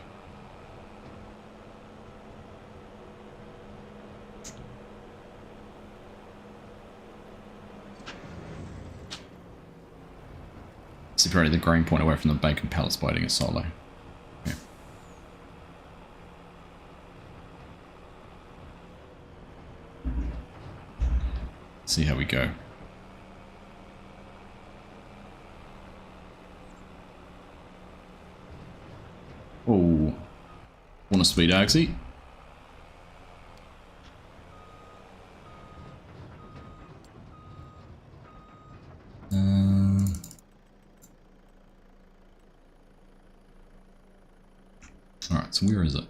Separating the grain point away from the bacon pallets by adding a silo. Okay. See how we go. Oh, want a speed Argsy? Alright, so where is it?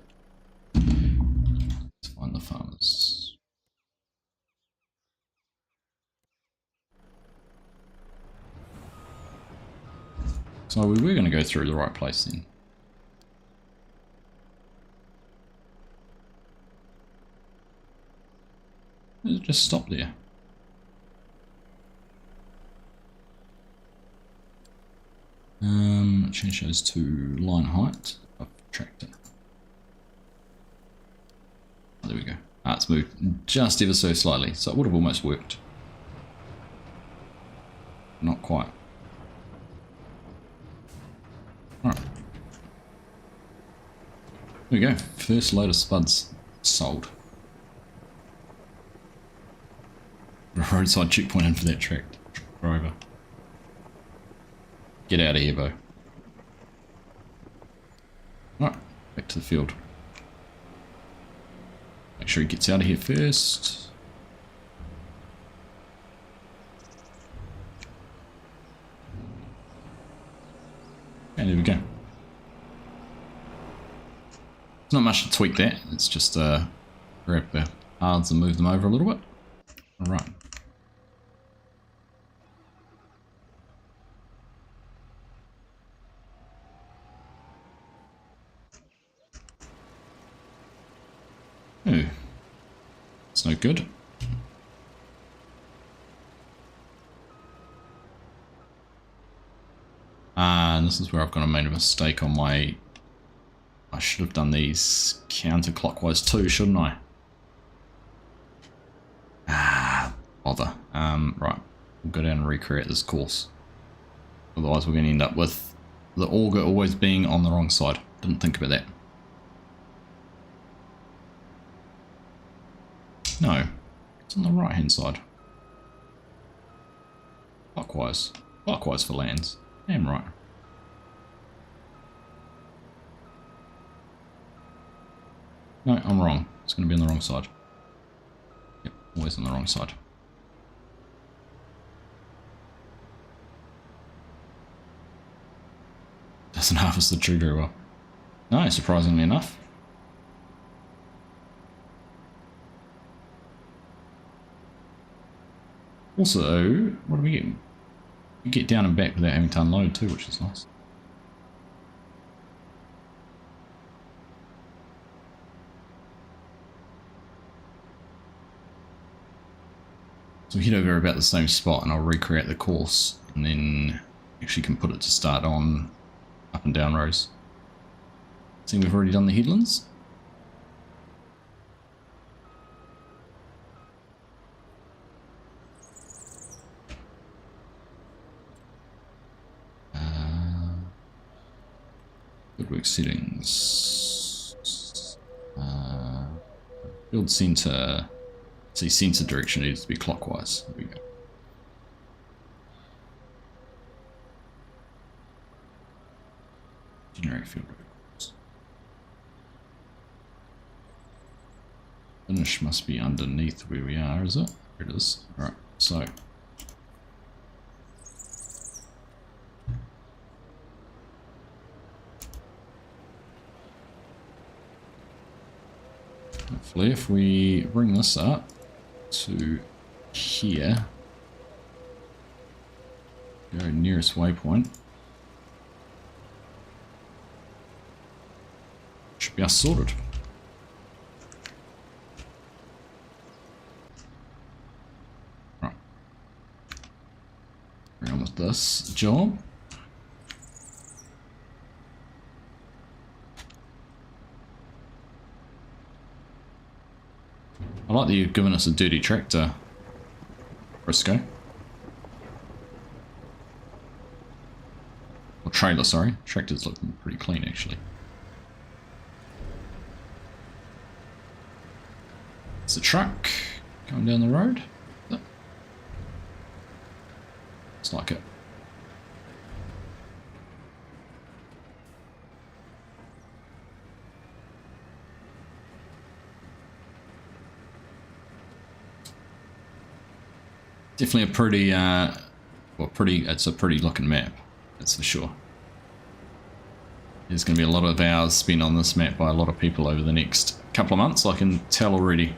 Let's find the farmers. So we were going to go through the right place then. Just stop there. Change those to line height of tractor. Oh, there we go. Ah, it's moved just ever so slightly, so it would have almost worked. Not quite. Alright. There we go. First load of spuds sold. Roadside checkpoint in for that truck driver. Get out of here, Bo. Alright, back to the field. Make sure he gets out of here first. And there we go. There's not much to tweak that. It's just grab the halves and move them over a little bit. Alright. Oh, it's no good. And this is where I've got made a mistake on my... I should have done these counterclockwise too, shouldn't I? Ah, bother. Right, we'll go down and recreate this course. Otherwise we're going to end up with the auger always being on the wrong side. Didn't think about that. No, it's on the right hand side. Clockwise. Clockwise for lands. Damn right. No, I'm wrong. It's going to be on the wrong side. Yep, always on the wrong side. doesn't harvest the tree very well. No, surprisingly enough. Also, what do we get? You get down and back without having to unload too, which is nice. So we head over about the same spot and I'll recreate the course and then actually can put it to start on up and down rows. See, we've already done the headlands. Good work settings. Build center. See, center direction needs to be clockwise. There we go. Generate field records. Finish must be underneath where we are, is it? There it is. Alright, so. Hopefully if we bring this up to here, go nearest waypoint, should be us sorted. Right. Carry on with this job. I like that you've given us a dirty tractor, BRISCO. Or trailer, sorry. Tractor's looking pretty clean, actually. It's a truck going down the road. Looks like it. Definitely a pretty, it's a pretty looking map, that's for sure. There's going to be a lot of hours spent on this map by a lot of people over the next couple of months, I can tell already.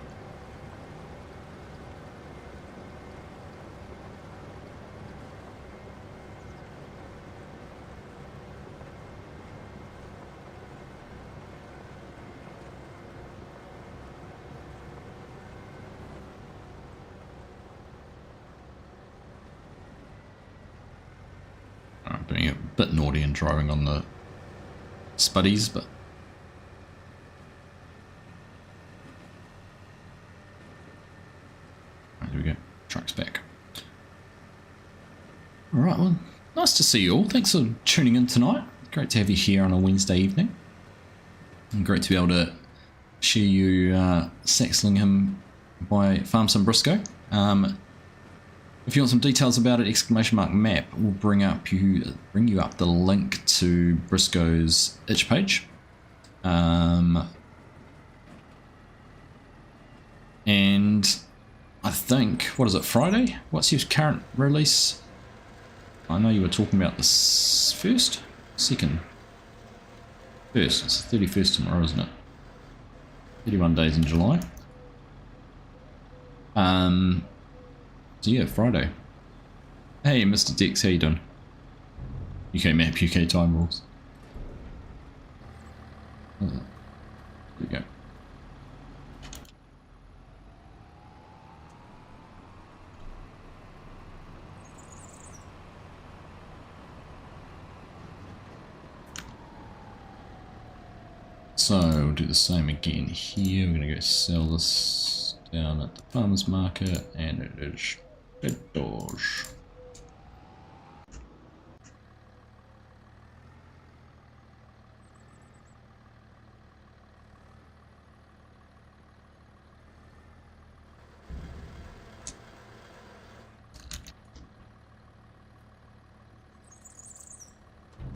Being a bit naughty and driving on the spuddies, but right, there we go. Truck's back. Alright, well, nice to see you all. Thanks for tuning in tonight. Great to have you here on a Wednesday evening. And great to be able to share you Saxlingham by FarmSimBrisco. If you want some details about it, !map will bring you up the link to BRISCO's itch page. And I think, what is it, Friday? What's your current release? I know you were talking about this first? Second? First, it's the 31st tomorrow, isn't it? 31 days in July. So yeah, Friday. Hey, Mr. Dix, how you doing? UK map, UK time rules. There we go. So we'll do the same again here. We're going to go sell this down at the farmer's market, and it is $8.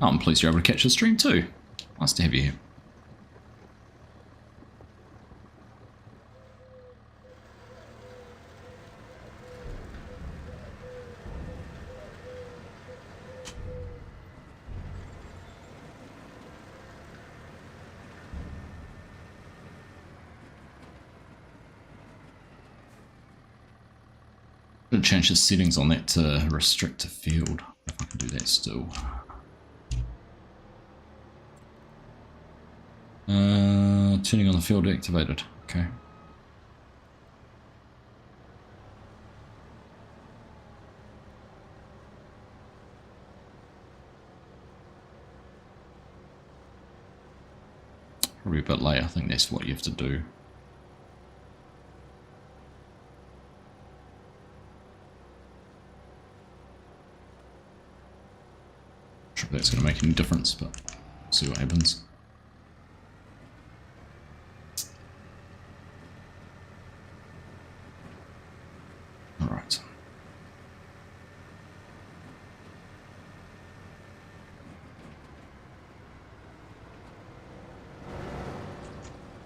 Oh, I'm pleased you're able to catch the stream too. Nice to have you here. to change the settings on that to restrict to field. If I can do that still. Turning on the field activated. Okay. Probably a bit later. I think that's what you have to do. Not sure if that's going to make any difference, but we'll see what happens. Alright.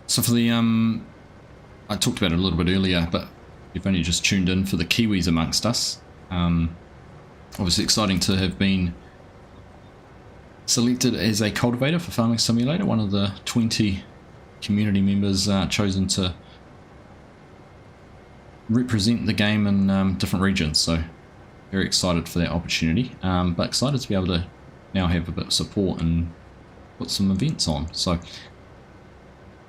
So for the, I talked about it a little bit earlier, but you've only just tuned in for the Kiwis amongst us. Obviously exciting to have been selected as a cultivator for Farming Simulator, one of the 20 community members chosen to represent the game in different regions, so very excited for that opportunity, but excited to be able to now have a bit of support and put some events on. So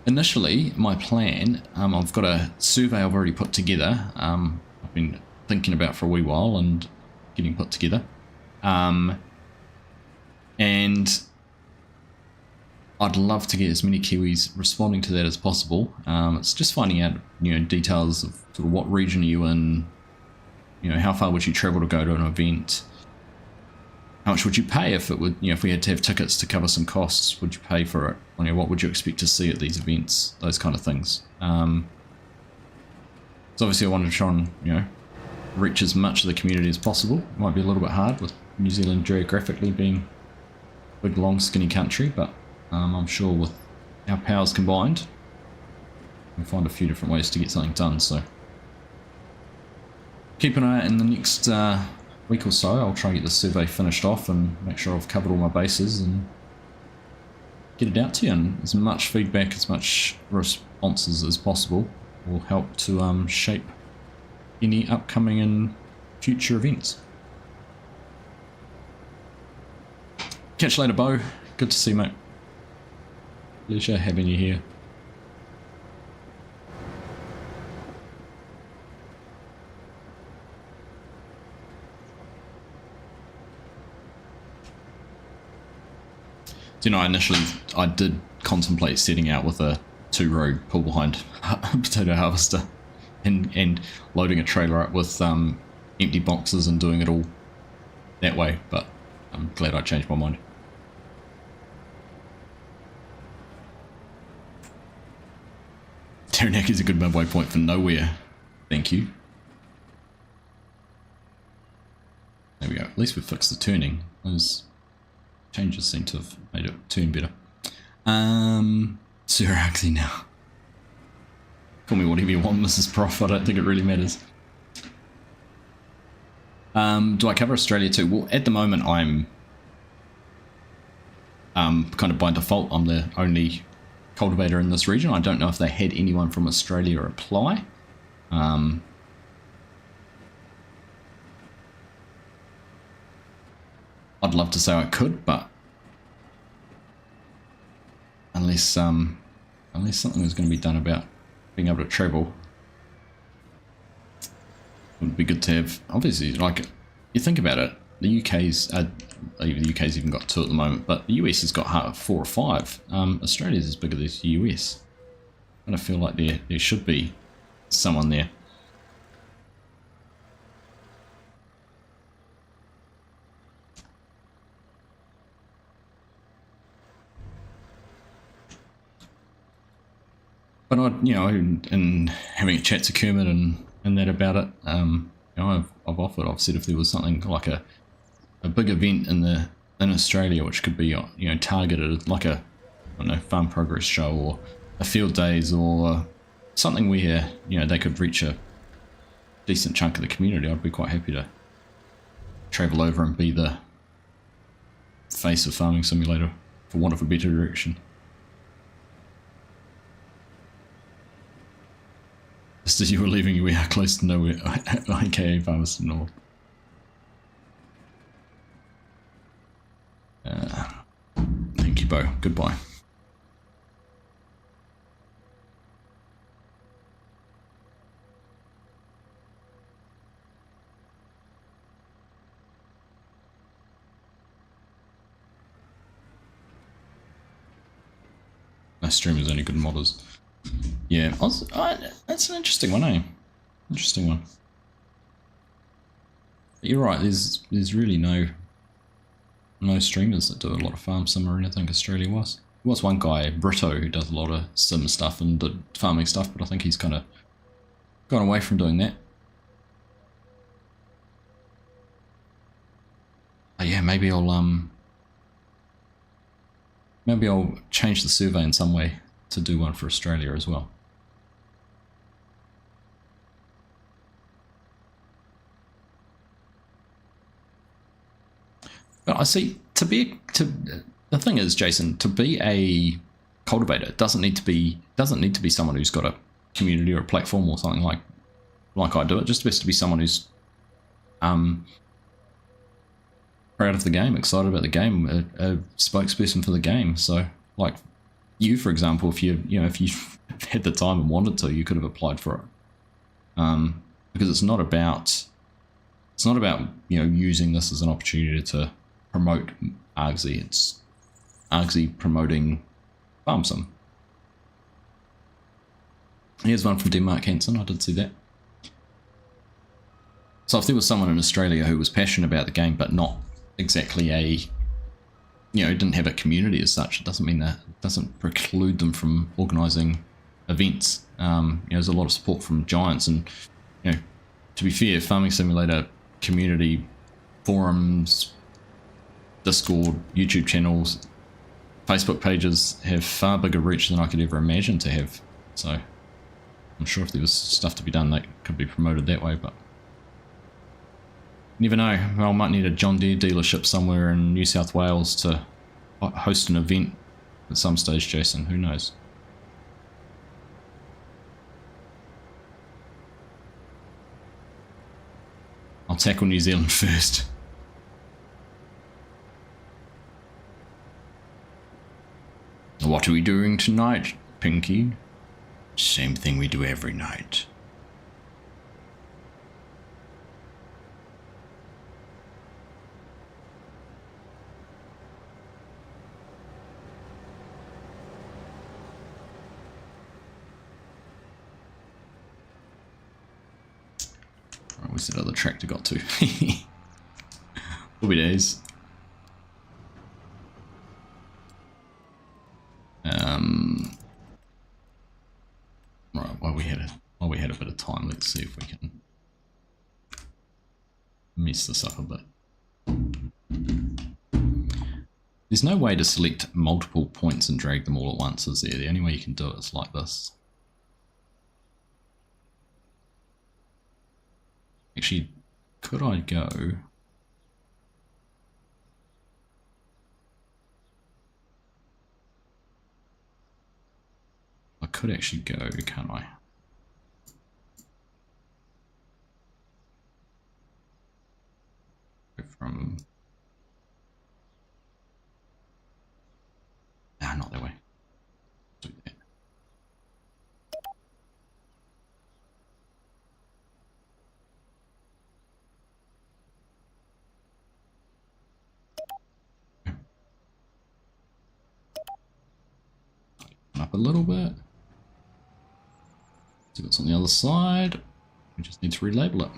initially my plan, I've got a survey I've already put together, I've been thinking about for a wee while and getting put together, and I'd love to get as many Kiwis responding to that as possible. It's just finding out, details of sort of what region are you in, how far would you travel to go to an event, how much would you pay if it would, if we had to have tickets to cover some costs, would you pay for it? What would you expect to see at these events? Those kind of things. So obviously I wanted to try and, reach as much of the community as possible. It might be a little bit hard with New Zealand geographically being a big, long, skinny country, but I'm sure with our powers combined, we'll find a few different ways to get something done. So keep an eye out in the next week or so. I'll try and get the survey finished off and make sure I've covered all my bases and get it out to you. And as much feedback, as much responses as possible will help to shape any upcoming and future events. Catch you later, Bo. Good to see you, mate. Pleasure having you here. Initially I did contemplate setting out with a 2-row pull behind potato harvester and loading a trailer up with empty boxes and doing it all that way, but I'm glad I changed my mind. Taranaki is a good midway point for nowhere. Thank you. There we go. At least we fixed the turning. Those changes seem to have made it turn better. Suraxi now. Call me whatever you want, Mrs. Prof. I don't think it really matters. Do I cover Australia too? Well, at the moment I'm kind of by default, I'm the only cultivator in this region. I don't know if they had anyone from Australia apply. I'd love to say I could, but unless something was going to be done about being able to travel, it would be good to have. Obviously, like, you think about it, the UK's even got 2 at the moment, but the US has got 4 or 5. Australia's as big as the US. I kind of feel like there should be someone there. But in having a chat to Kermit and that about it, I've offered. I've said if there was something like a big event in Australia, which could be targeted, like a farm progress show or a field days or something where they could reach a decent chunk of the community, I'd be quite happy to travel over and be the face of Farming Simulator, for want of a better direction. Just as you were leaving, we are close to nowhere, aka Farmers North. Thank you, Bo. Goodbye. My streamers only good modders. Yeah, that's an interesting one, eh? Interesting one. But you're right. There's really no streamers that do a lot of farm sim or anything Australia-wise. There was one guy, BRISCO, who does a lot of sim stuff and did farming stuff, but I think he's kind of gone away from doing that. But yeah, maybe I'll change the survey in some way to do one for Australia as well. But I see, the thing is, Jason, to be a cultivator doesn't need to be someone who's got a community or a platform or something like I do. It just has to be someone who's proud of the game, excited about the game, a spokesperson for the game. So, like you, for example, if you had the time and wanted to, you could have applied for it. Because it's not about using this as an opportunity to promote Argsy. It's Argsy promoting FarmSim. Here's one from Denmark Hansen. I did see that. So if there was someone in Australia who was passionate about the game but not exactly didn't have a community as such, it doesn't mean that, it doesn't preclude them from organising events. There's a lot of support from giants, and to be fair, Farming Simulator community forums, Discord, YouTube channels, Facebook pages have far bigger reach than I could ever imagine to have. So I'm sure if there was stuff to be done, that could be promoted that way, but you never know. Well, I might need a John Deere dealership somewhere in New South Wales to host an event at some stage, Jason. Who knows? I'll tackle New Zealand first. What are we doing tonight, Pinky? Same thing we do every night. Where's that other tractor got to? Will be days. Right, while we had a bit of time, let's see if we can mess this up a bit. There's no way to select multiple points and drag them all at once, is there? The only way you can do it is like this. Actually, could I go? I could actually go, can't I? Go from... Nah, not that way. Do that. Up a little bit. See what's on the other side. We just need to relabel it.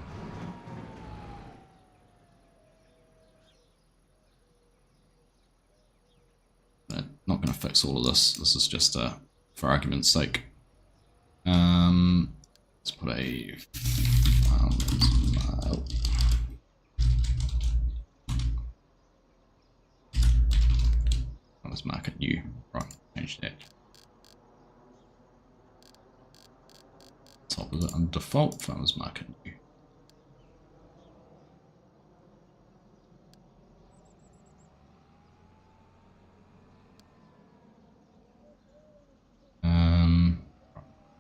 Not going to fix all of this. This is just for argument's sake. Let's put a farmers market new. Right, change that. Top of it on default, farmers market new.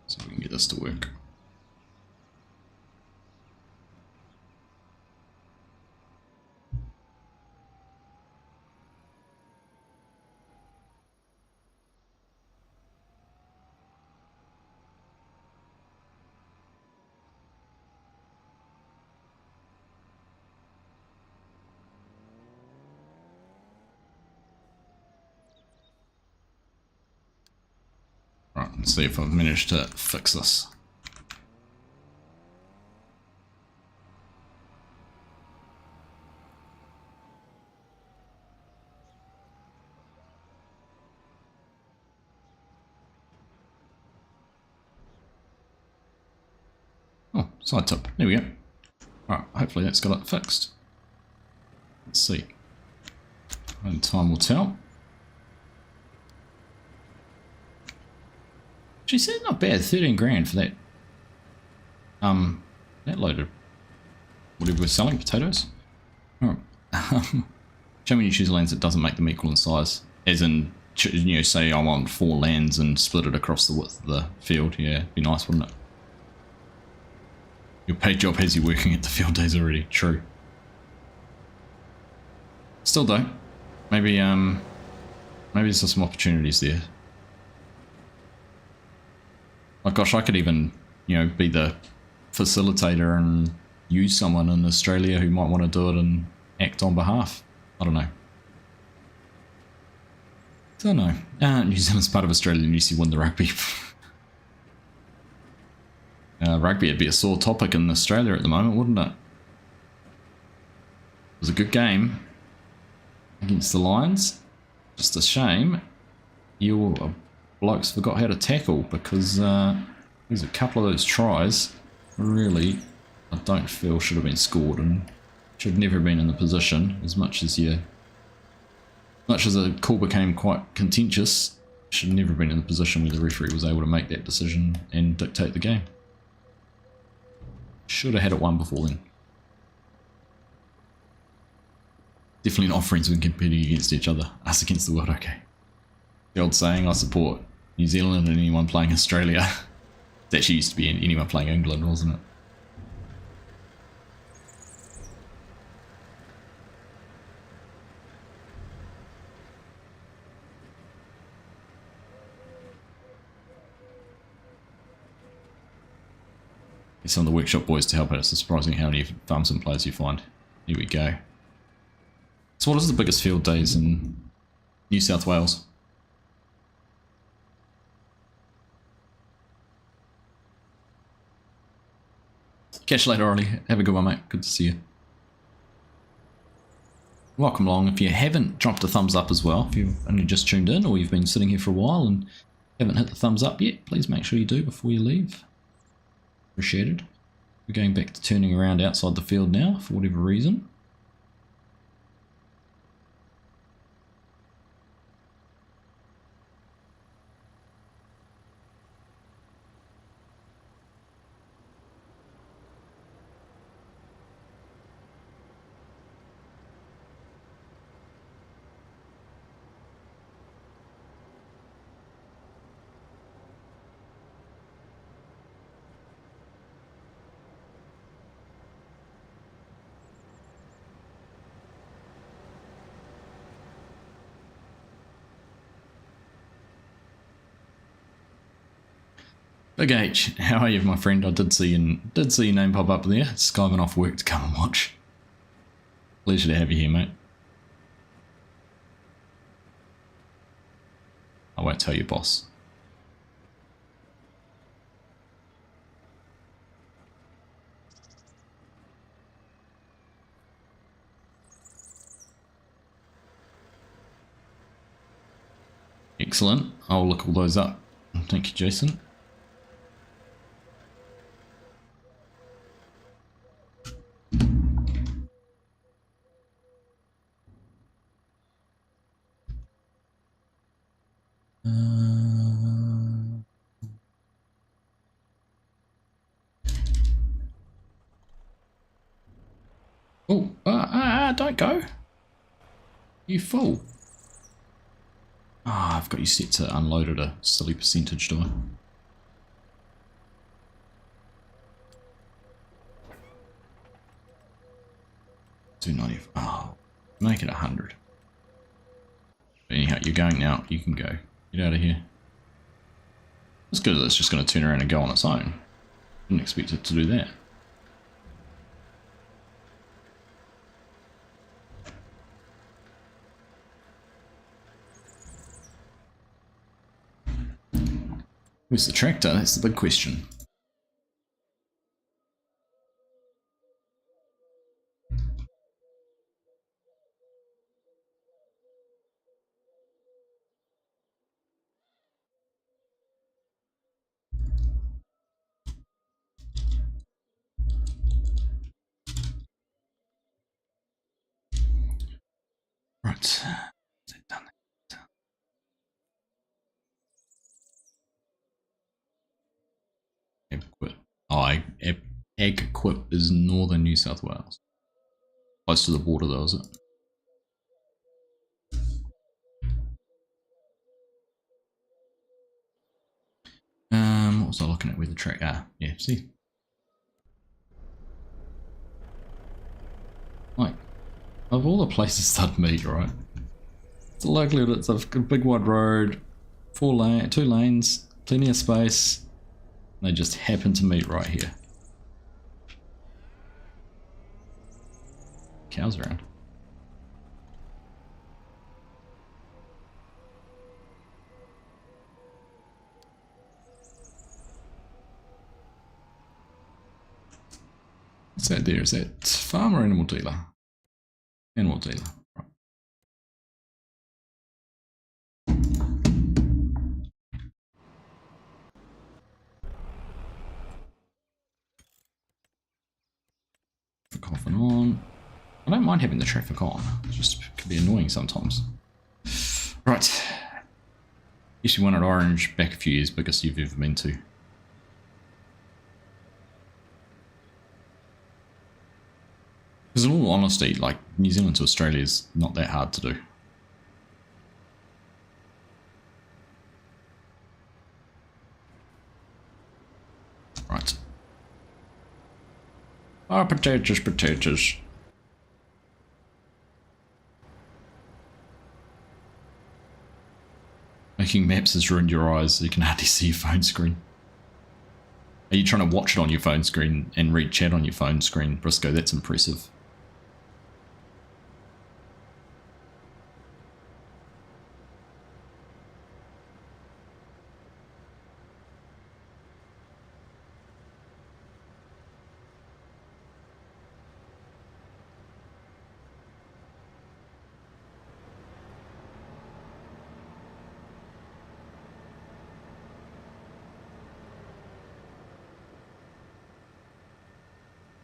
So we can get this to work. Right, let's see if I've managed to fix this. Oh, side tip. There we go. Right, hopefully that's got it fixed. Let's see. And time will tell. She said not bad, 13 grand for that. That load of whatever we're selling, potatoes. Alright. Show me New Zealand that doesn't make them equal in size. As in, you know, say I want 4 lands and split it across the width of the field. Yeah, it'd be nice, wouldn't it? Your paid job has you working at the field days already. True. Still though, maybe there's some opportunities there. Like gosh, I could even, you know, be the facilitator and use someone in Australia who might want to do it and act on behalf. I don't know. Don't know. New Zealand's part of Australia and you win the rugby. Rugby would be a sore topic in Australia at the moment, wouldn't it? It was a good game against the Lions. Just a shame your blokes forgot how to tackle, because there's a couple of those tries really I don't feel should have been scored and should never have been in the position. As much as the call became quite contentious, should never have been in the position where the referee was able to make that decision and dictate the game. Should have had it won before then. Definitely not friends when competing against each other. Us against the world, okay. The old saying, I support New Zealand and anyone playing Australia. It actually used to be anyone playing England, wasn't it? Get some of the workshop boys to help out. It's surprising how many FarmSim players you find. Here we go. So what is the biggest field days in New South Wales? Catch you later, Ollie. Have a good one, mate. Good to see you. Welcome along. If you haven't dropped a thumbs up as well, if you've only just tuned in or you've been sitting here for a while and haven't hit the thumbs up yet, please make sure you do before you leave. Appreciated. We're going back to turning around outside the field now for whatever reason. Big H, how are you, my friend? I did see your name pop up there. Skiving off work to come and watch. Pleasure to have you here, mate. I won't tell you, boss. Excellent. I'll look all those up. Thank you, Jason. Oh, don't go. You fool. Ah, I've got you set to unload at a silly percentage, do I? 290. Oh, make it 100. Anyhow, you're going now. You can go. Get out of here. It's good that it's just going to turn around and go on its own. Didn't expect it to do that. Where's the tractor? That's the big question. Right. Equip. Oh, Equip is northern New South Wales. Close to the border though, is it? What was I looking at with the track? Ah, yeah, see? Like, of all the places that meet, right? It's a likelihood it's a big wide road, 2 lanes, plenty of space. They just happen to meet right here. Cows around. What's that there? Is that farm or animal dealer? Animal dealer. Right. Traffic off and on. I don't mind having the traffic on. It just can be annoying sometimes. Right. Usually one at Orange back a few years, biggest you've ever been to. Because in all honesty, like, New Zealand to Australia is not that hard to do. Right. Ah, potatoes, potatoes. Making maps has ruined your eyes, so you can hardly see your phone screen. Are you trying to watch it on your phone screen and read chat on your phone screen, Brisco? That's impressive.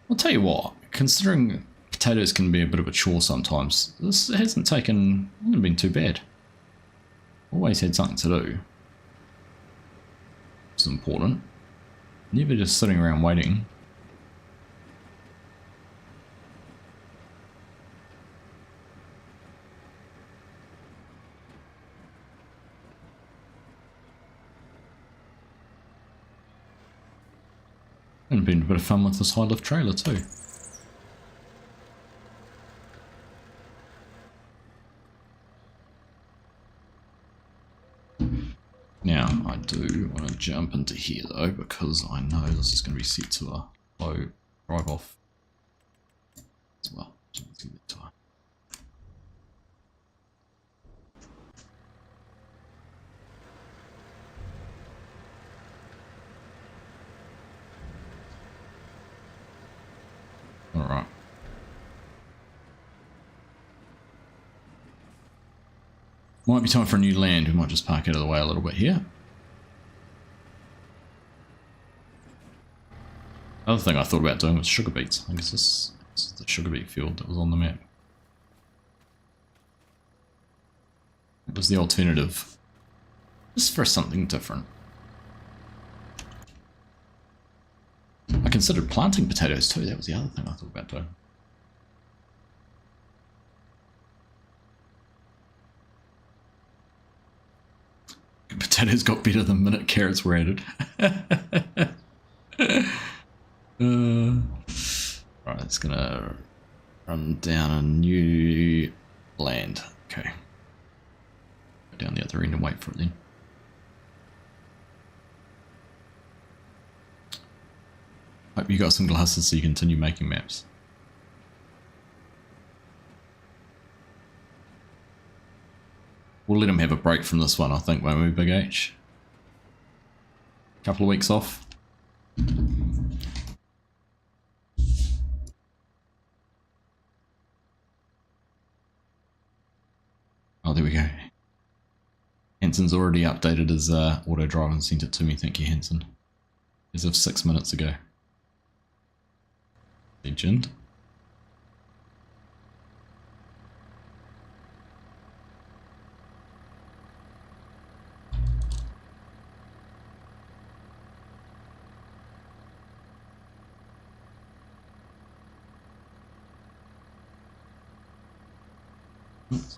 I'll tell you what, considering potatoes can be a bit of a chore sometimes, this hasn't been too bad. Always had something to do. It's important. Never just sitting around waiting. And been a bit of fun with this high lift trailer too. Now, I do want to jump into here though, because I know this is going to be set to a low drive off as well. Alright. Might be time for a new land. We might just park out of the way a little bit here. Other thing I thought about doing was sugar beets. I guess this is the sugar beet field that was on the map. It was the alternative. Just for something different. I considered planting potatoes too. That was the other thing I thought about doing. Potatoes got better the minute carrots were added. Right, it's gonna run down a new land. Okay. Go down the other end and wait for it then. Hope you got some glasses so you continue making maps. We'll let him have a break from this one, I think, won't we, Big H? Couple of weeks off. Oh, there we go. Henson's already updated his auto drive and sent it to me. Thank you, Henson. As of 6 minutes ago. Legend.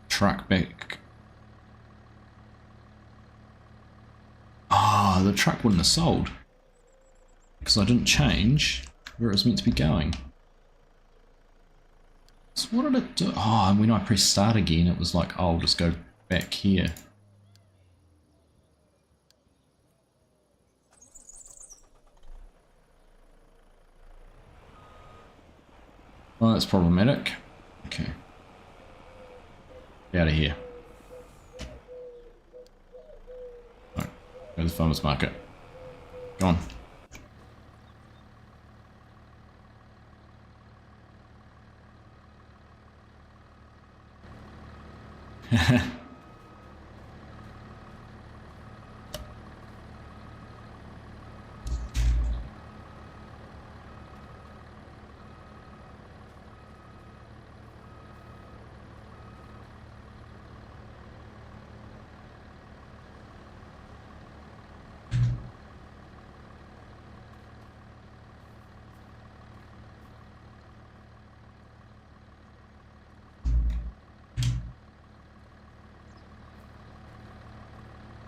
Truck back. Ah, the truck wouldn't have sold because I didn't change where it was meant to be going. So what did it do? Oh, and when I pressed start again, it was like, oh, I'll just go back here. Oh, that's problematic. Okay. Get out of here. Right, go to the farmer's market. Go on.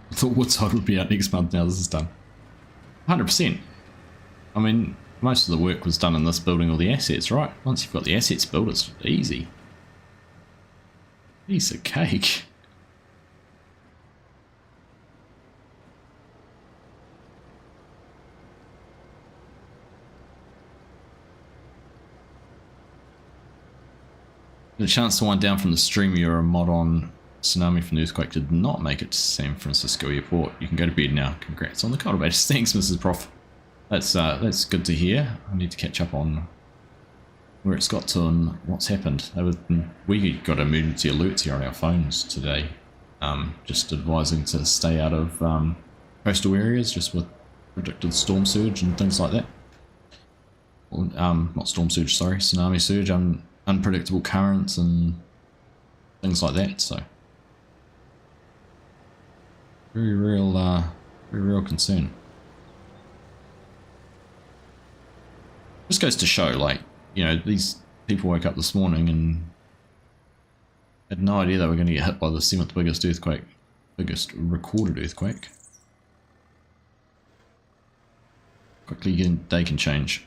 I thought Woodside would be out next month. Now this is done. 100%. I mean, most of the work was done in this building or the assets, right? Once you've got the assets built, it's easy. Piece of cake. The chance to wind down from the stream, you're a mod on Tsunami from the earthquake did not make it to San Francisco airport. You can go to bed now. Congrats on the cultivators. Thanks, Mrs. Prof. That's good to hear. I need to catch up on where it's got to and what's happened. We got emergency alerts here on our phones today, just advising to stay out of coastal areas, just with predicted storm surge and things like that. Not storm surge, sorry, tsunami surge, unpredictable currents and things like that. So very real concern. Just goes to show, like, you know, these people woke up this morning and had no idea they were going to get hit by the 7th biggest earthquake, biggest recorded earthquake. Quickly, they can change.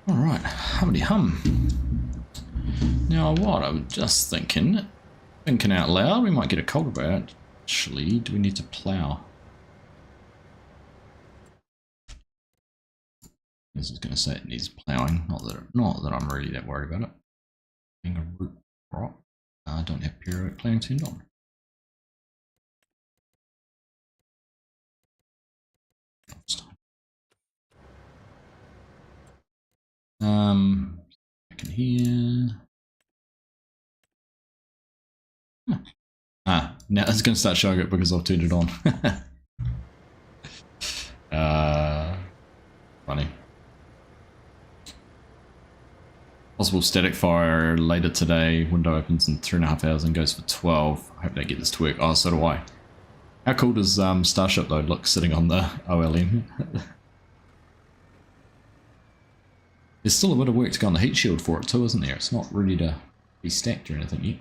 Alright, hummity hum. Now what, I'm just thinking out loud, we might get a cultivator. Actually, do we need to plough? This is going to say it needs ploughing, not that I'm really that worried about it. Being a root crop, I don't have periodic ploughing turned on. Back in here. Ah, now it's going to start showing it because I've turned it on. Funny. Possible static fire later today. Window opens in 3.5 hours and goes for 12. I hope they get this to work. Oh, so do I. How cool does Starship though look sitting on the OLM? There's still a bit of work to go on the heat shield for it too, isn't there? It's not ready to be stacked or anything yet.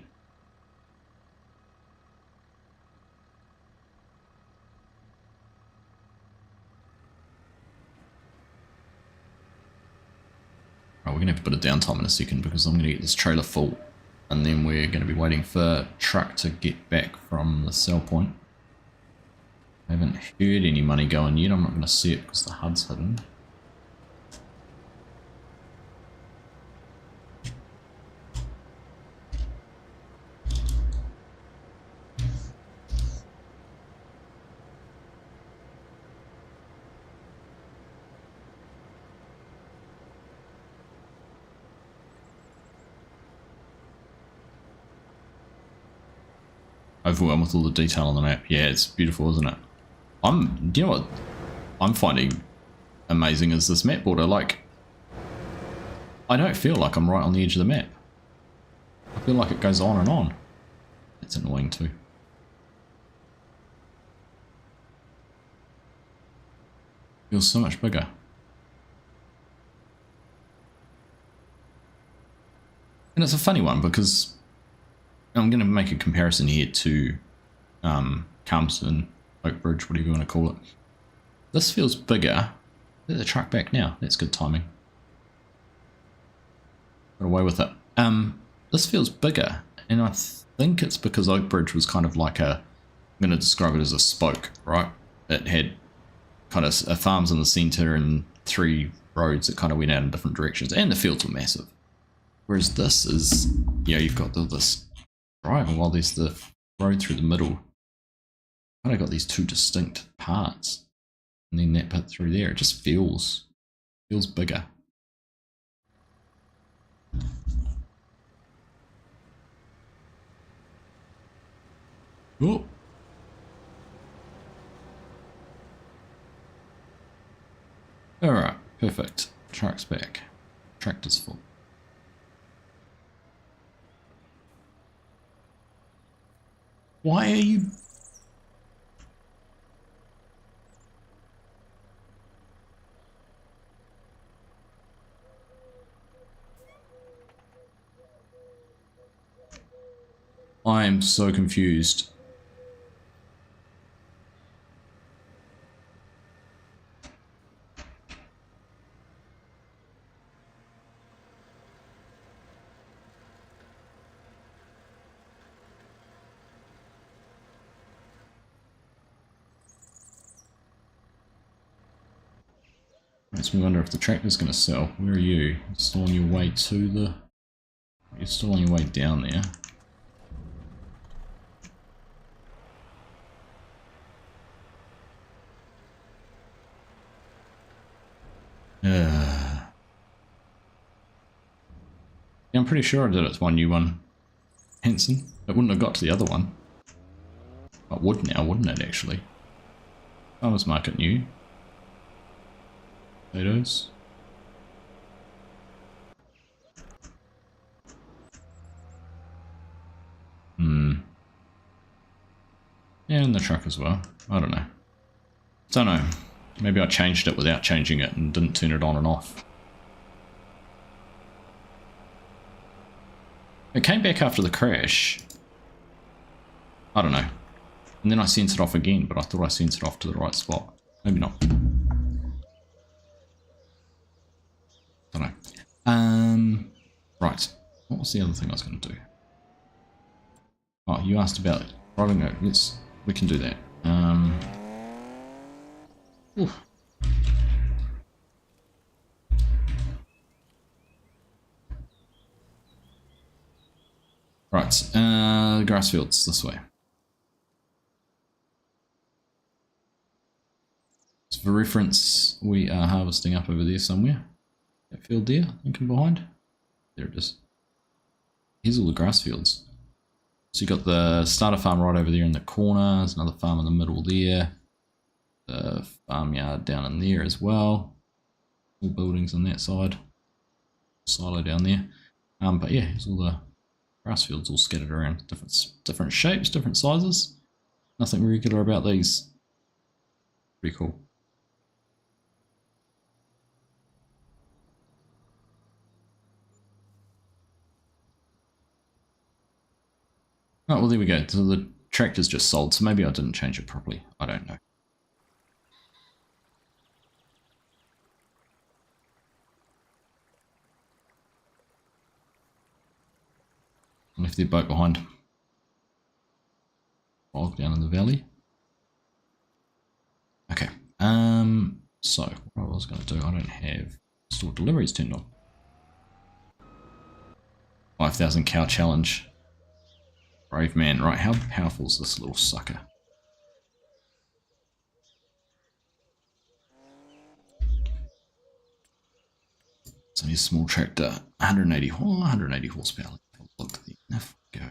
Right, we're going to have a bit of downtime in a second because I'm going to get this trailer full and then we're going to be waiting for truck to get back from the sell point. I haven't heard any money going yet. I'm not going to see it because the HUD's hidden. Overwhelmed with all the detail on the map. Yeah, it's beautiful, isn't it? You know what I'm finding amazing is this map border. Like, I don't feel like I'm right on the edge of the map. I feel like it goes on and on. It's annoying too. Feels so much bigger. And it's a funny one because I'm going to make a comparison here to Carmston, Oak Bridge, whatever you want to call it. This feels bigger. Get the truck back now. That's good timing. Got away with it. This feels bigger, and I think it's because Oak Bridge was kind of like a, I'm going to describe it as a spoke, right? It had kind of a farms in the centre and 3 roads that kind of went out in different directions, and the fields were massive. Whereas this is, you've got this drive, and while there's the road through the middle, kind of got these 2 distinct parts, and then that bit through there. It just feels bigger. Oh. Alright, perfect. Truck's back. Tractor's full. Why are you... I am so confused. Makes me wonder if the tractor's going to sell. Where are you? You're still on your way to the... You're still on your way down there. Yeah, I'm pretty sure I did it to my new one. Hanson. It wouldn't have got to the other one. It would now, wouldn't it, actually? Farmers Market new. Potatoes. Yeah, and the truck as well. I don't know. Don't know. Maybe I changed it without changing it and didn't turn it on and off. It came back after the crash. I don't know. And then I sent it off again, but I thought I sent it off to the right spot. Maybe not. Don't know. Right. What was the other thing I was going to do? Oh, you asked about driving it. We can do that. Oof. Right, grass fields this way. So for reference, we are harvesting up over there somewhere. That field there, thinking behind. There it is. Here's all the grass fields. So you got the starter farm right over there in the corner. There's another farm in the middle there. The farmyard down in there as well. All buildings on that side. Silo down there. But yeah, here's all the grass fields all scattered around. Different shapes, different sizes. Nothing regular about these. Pretty cool. Oh, well, there we go. So the tractor's just sold, so maybe I didn't change it properly. I don't know. I left their boat behind. Fog down in the valley. Okay. So what I was going to do, I don't have store deliveries turned on. 5,000 cow challenge. Brave man. Right, how powerful is this little sucker? It's only a small tractor. 180 horsepower. Look, if we go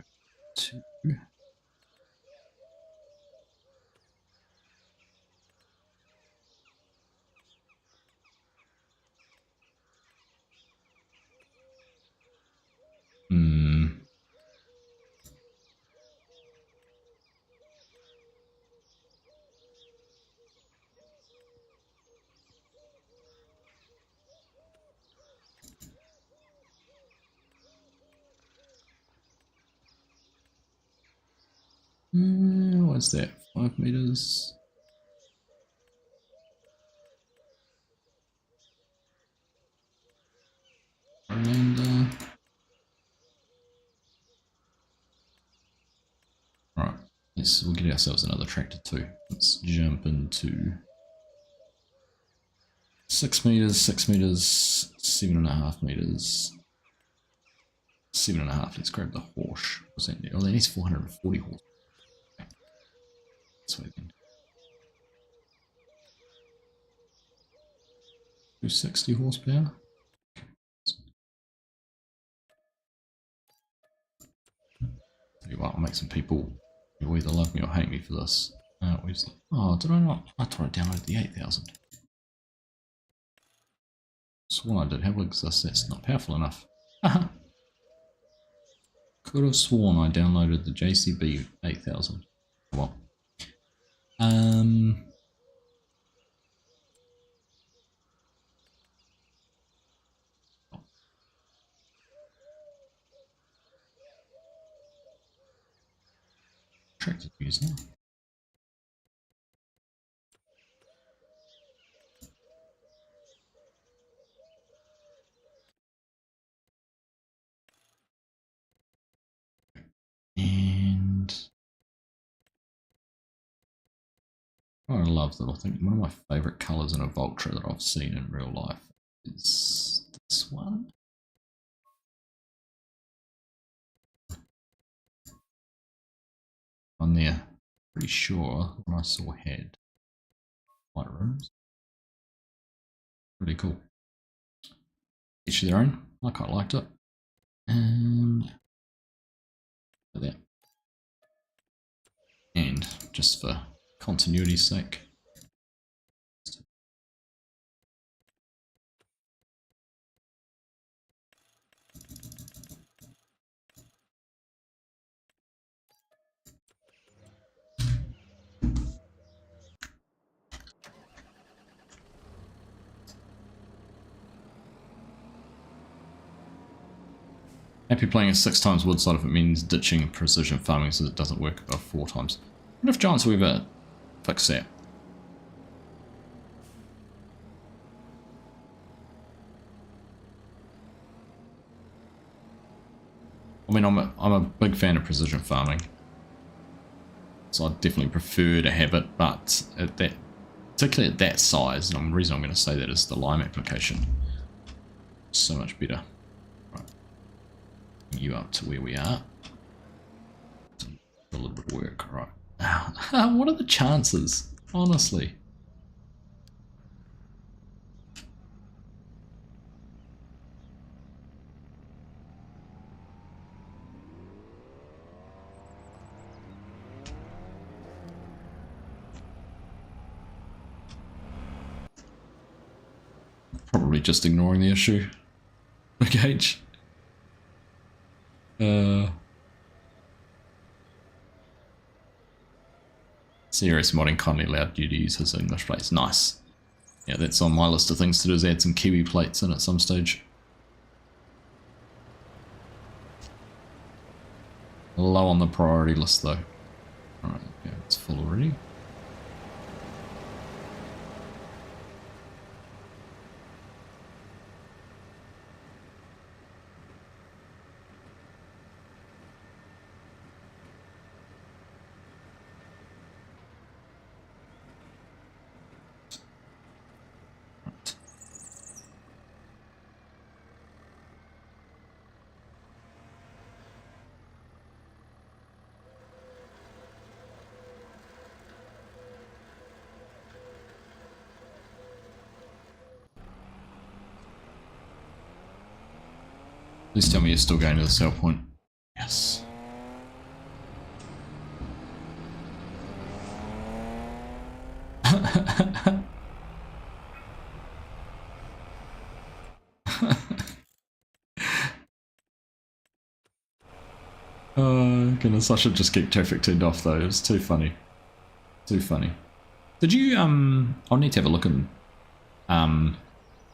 to... What's that? 5 meters. And right, we'll get ourselves another tractor too. Let's jump into 6 meters, 6 meters, 7.5 meters, 7.5. Let's grab the horse. What's that? Oh, that needs 440 horse. Okay. This way then. 260 horsepower. Tell you what, I'll make some people who either love me or hate me for this. Where's the, oh, did I not? I thought I downloaded the 8,000. Sworn I did. How big is this? That's not powerful enough. Could have sworn I downloaded the JCB 8000. Well, tractor views now. And what I love that I think one of my favourite colours in a Vulture that I've seen in real life is this one. On there, pretty sure when I saw had white rooms. Pretty cool. Each their own. I quite liked it. And there. And just for continuity's sake, happy playing a 6 times woodside if it means ditching precision farming so it doesn't work above 4 times. I wonder if Giants will ever fix that. I mean, I'm a big fan of precision farming, so I definitely prefer to have it, but at that, particularly at that size, and the reason I'm going to say that is the lime application is so much better. You up to where we are. A little bit of work, right? What are the chances? Honestly, probably just ignoring the issue. Gauge. Serious modding kindly allowed you to use his English plates. Nice. Yeah, that's on my list of things to do, is add some Kiwi plates in at some stage. Low on the priority list though. Alright, yeah, it's full already. Please tell me you're still going to the sell point. Yes. Oh goodness, I should just keep traffic turned off though. It was too funny. Too funny. Did you I'll need to have a look and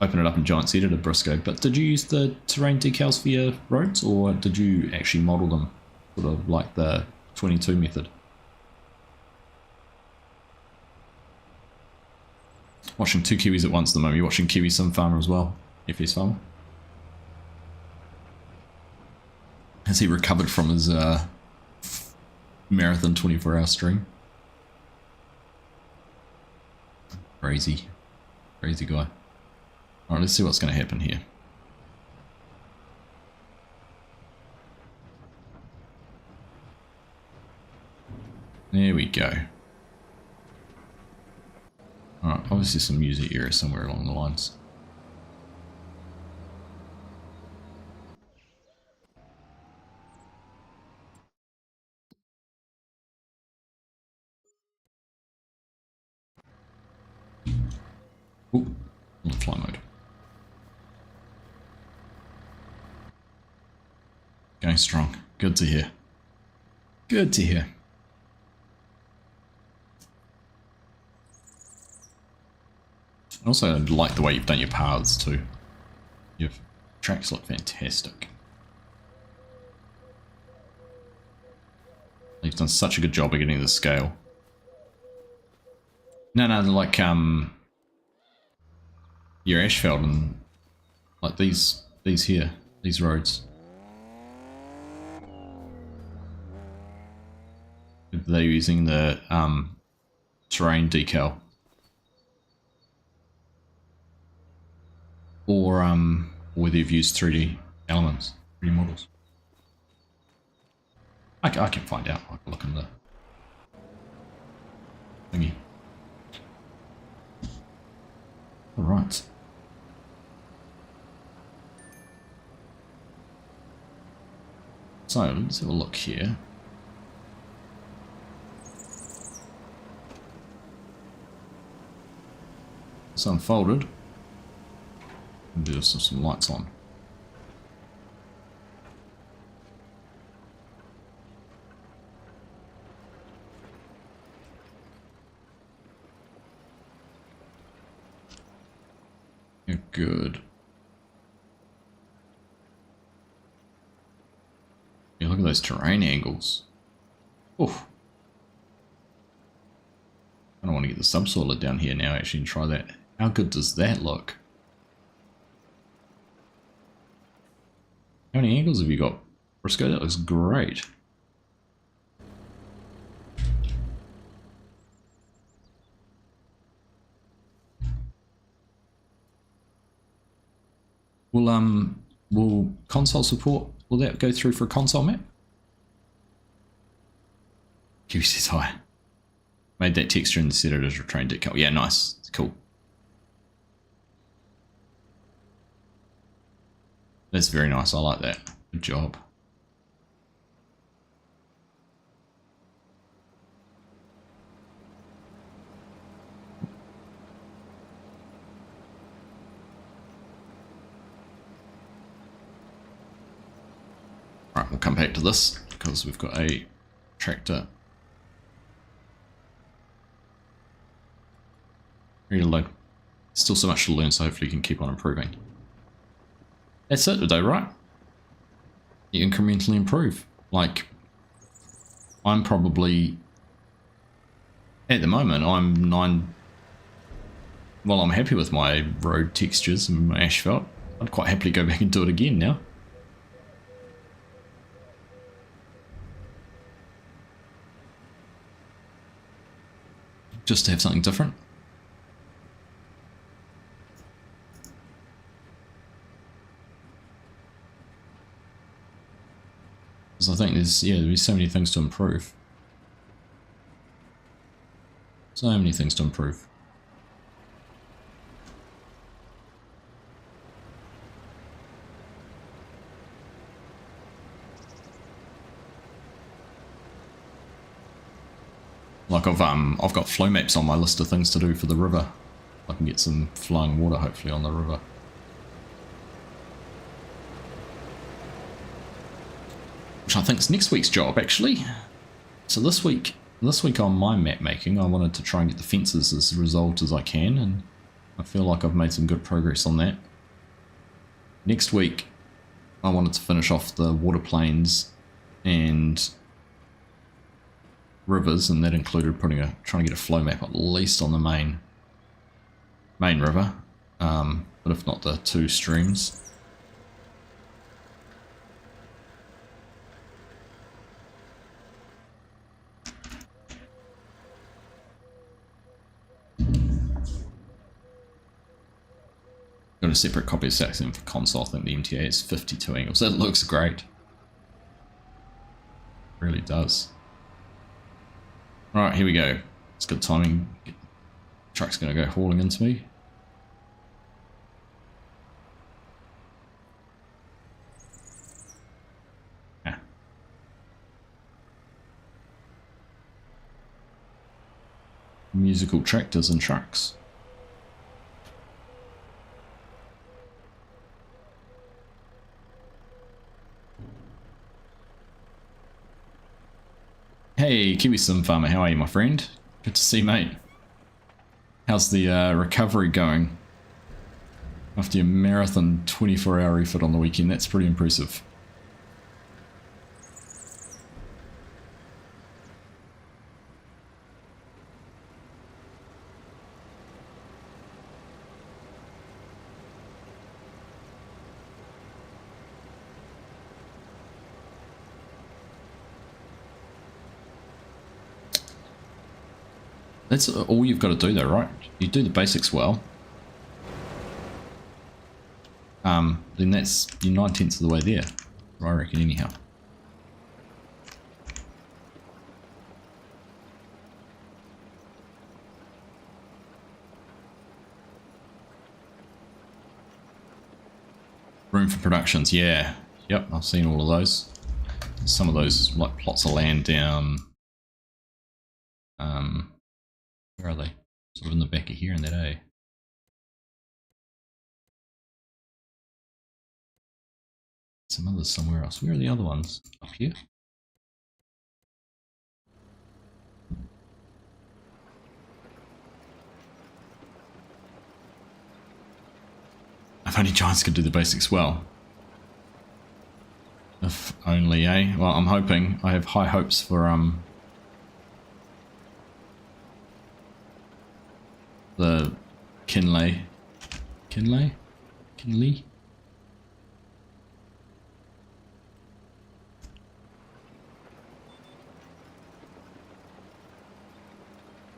open it up in Giant's Editor, Briscoe, but did you use the terrain decals for your roads, or did you actually model them sort of like the 22 method? Watching two Kiwis at once at the moment. You're watching Kiwi Sim Farmer as well, FS Farmer. Has he recovered from his marathon 24-hour stream? Crazy. Crazy guy. Alright, let's see what's going to happen here. There we go. Alright, obviously some user error somewhere along the lines. Ooh, fly mode. Going strong. Good to hear. Good to hear. I also like the way you've done your paths too. Your tracks look fantastic. You've done such a good job of getting the scale. No, like your asphalt and like these here, these roads. They're using the terrain decal. Or whether you've used 3D elements, 3D models. I can find out. I can look in the thingy. Alright. So, let's have a look here. It's unfolded. And do some lights on. Yeah, good. Yeah, look at those terrain angles. Oof. I don't want to get the subsoiler down here now actually and try that. How good does that look? How many angles have you got, Briscoe? That looks great. Will console support, will that go through for a console map? Q says hi. Made that texture and set it as a train decal. Yeah, nice. It's cool. That's very nice. I like that. Good job. Alright, we'll come back to this because we've got a tractor ready to load. Still so much to learn, so hopefully you can keep on improving. That's it today, right? You incrementally improve. Like, I'm probably, at the moment, I'm 9. Well, I'm happy with my road textures and my asphalt. I'd quite happily go back and do it again now. Just to have something different. Because I think there's so many things to improve. So many things to improve. Like I've got flow maps on my list of things to do for the river. I can get some flowing water hopefully on the river. Which I think is next week's job actually. So this week on my map making, I wanted to try and get the fences as resolved as I can, and I feel like I've made some good progress on that. Next week I wanted to finish off the water plains and rivers, and that included trying to get a flow map at least on the main river, but if not the two streams. Got a separate copy of Saxlingham for console. I think the MTA is 52 angles. That looks great. It really does. Alright, here we go. It's good timing. Truck's going to go hauling into me. Yeah. Musical tractors and trucks. Hey, Kiwi Sim Farmer, how are you, my friend? Good to see you, mate. How's the recovery going? After your marathon 24-hour effort on the weekend, that's pretty impressive. That's all you've got to do though, right? You do the basics well. Then that's you're 9/10 of the way there, I reckon anyhow. Room for productions, yeah. Yep, I've seen all of those. Some of those like plots of land down where are they? Sort of in the back of here in that A. Some others somewhere else. Where are the other ones? Up here? If only Giants could do the basics well. If only, eh? Well, I'm hoping. I have high hopes for the Kinley.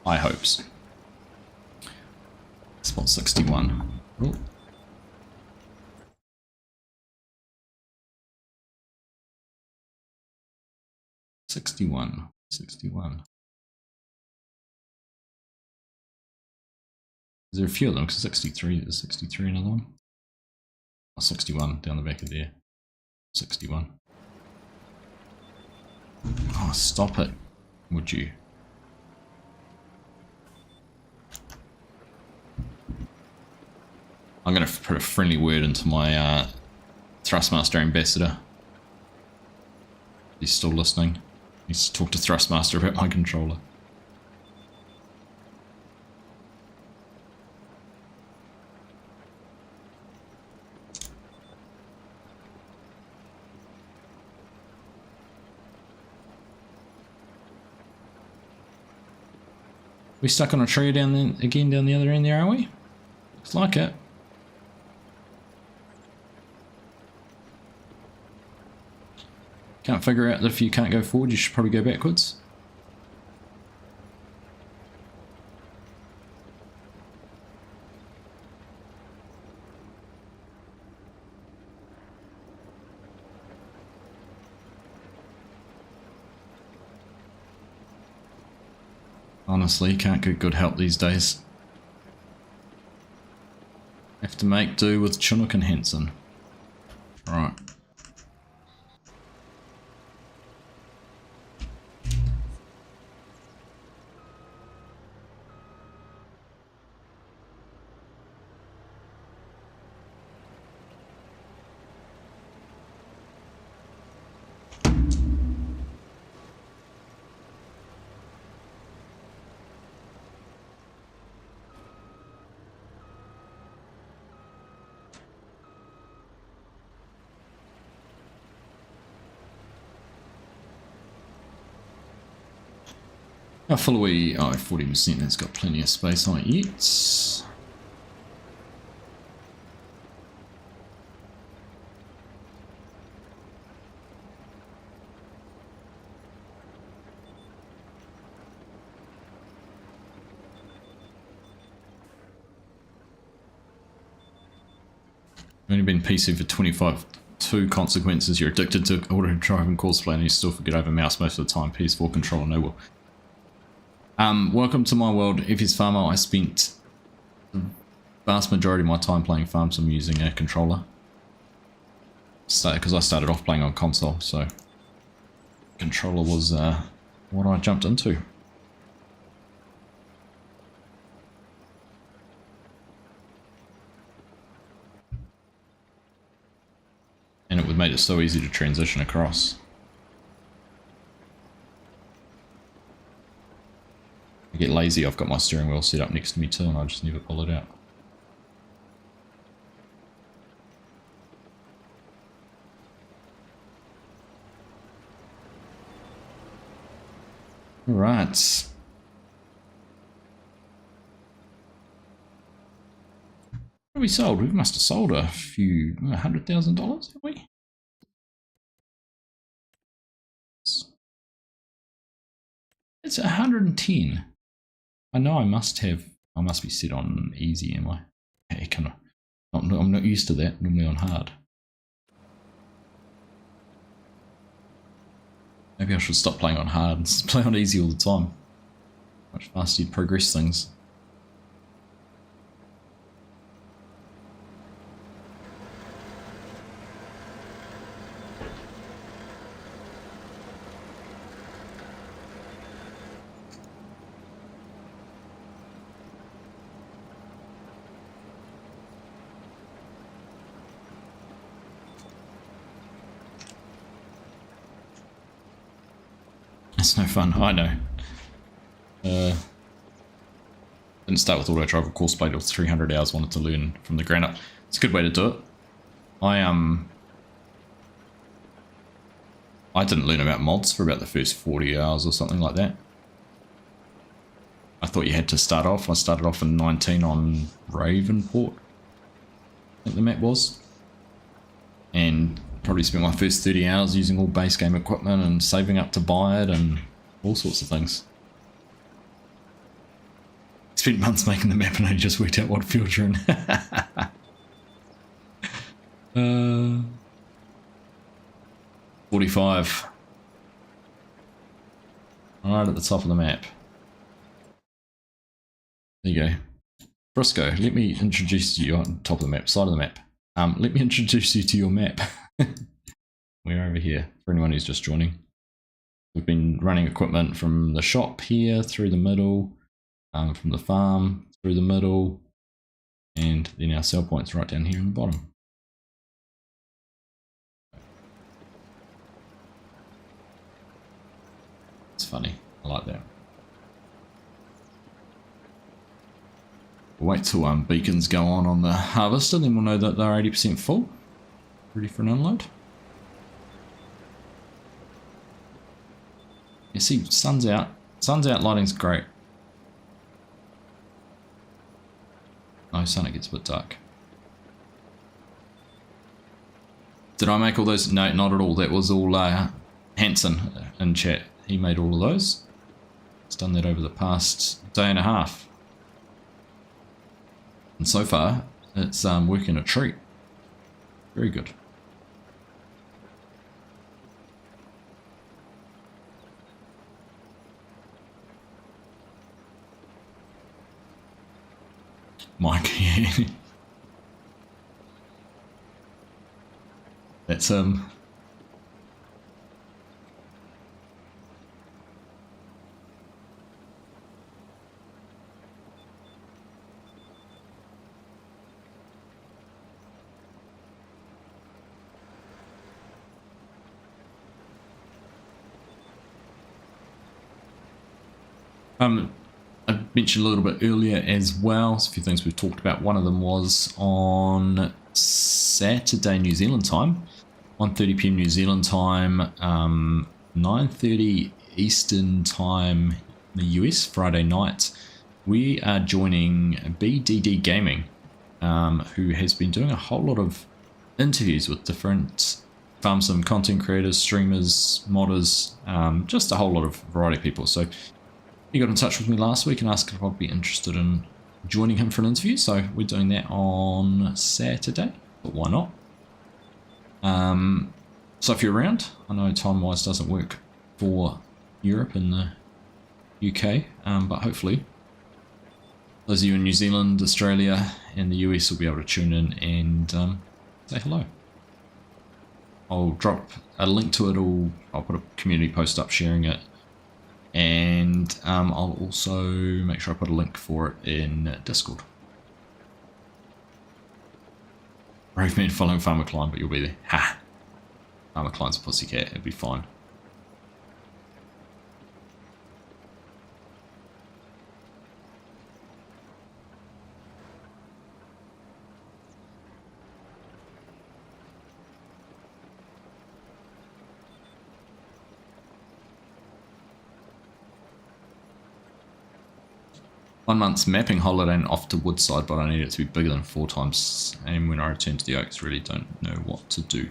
High hopes. Spot 61. Oh. 61. Is there a few of them? Because 63, there's 63 another one. Oh, 61 down the back of there. 61. Oh, stop it, would you? I'm going to put a friendly word into my Thrustmaster ambassador. He's still listening. Needs to talk to Thrustmaster about my controller. We stuck on a tree down the other end there, are we? Looks like it. Can't figure out that if you can't go forward, you should probably go backwards. Honestly, can't get good help these days. Have to make do with Chinook and Henson. Right. How full are we? Oh, 40%, that's got plenty of space on it yet. Only been PC for 25.2 consequences. You're addicted to auto driving cosplay and you still forget over mouse most of the time. PS4 controller, no will. Welcome to my world. If he's farmer, I spent the vast majority of my time playing Farm Sim using a controller. Because I started off playing on console, so controller was what I jumped into. And it would make it so easy to transition across. I get lazy, I've got my steering wheel set up next to me too and I just never pull it out. Alright. What have we sold? We must have sold a few, $100,000, have we? It's 110. I know I must be set on easy, am I? Hey, I'm not used to that, normally on hard. Maybe I should stop playing on hard and play on easy all the time. Much faster you'd progress things. It's no fun, I know. Didn't start with auto drive, of course, played with 300 hours, wanted to learn from the ground up. It's a good way to do it. I didn't learn about mods for about the first 40 hours or something like that. I thought you had to start off. I started off in 19 on Ravenport, I think the map was. And probably spent my first 30 hours using all base game equipment and saving up to buy it and all sorts of things. Spent months making the map and I just worked out what field you're in. 45. Right at the top of the map. There you go. BRISCO, let me introduce you on top of the map, side of the map. Let me introduce you to your map. We're over here, for anyone who's just joining. We've been running equipment from the shop here, through the middle, from the farm, through the middle, and then our sell point's right down here in the bottom. It's funny, I like that. We'll wait till beacons go on the harvester, then we'll know that they're 80% full, ready for an unload. You see, sun's out lighting's great. no sun, it gets a bit dark. Did I make all those? No, not at all. That was all Hanson in chat. He made all of those. He's done that over the past day and a half. And so far, it's working a treat. Very good. Mike, yeah. That's I mentioned a little bit earlier as well, a few things we've talked about. One of them was on Saturday New Zealand time, 1:30 p.m. New Zealand time, 9:30 Eastern time in the US, Friday night. We are joining BDD Gaming, who has been doing a whole lot of interviews with different FarmSim content creators, streamers, modders, just a whole lot of variety of people. So he got in touch with me last week and asked if I'd be interested in joining him for an interview. So we're doing that on Saturday, but why not? So if you're around, I know time-wise doesn't work for Europe and the UK, but hopefully those of you in New Zealand, Australia, and the US will be able to tune in and say hello. I'll drop a link to it, or I'll put a community post up sharing it. And I'll also make sure I put a link for it in Discord. Brave man following Farmer Klein, but you'll be there. Ha! Farmer Klein's a pussycat, it'll be fine. One month's mapping holiday and off to Woodside, but I need it to be bigger than 4 times. And when I return to the Oaks, really don't know what to do.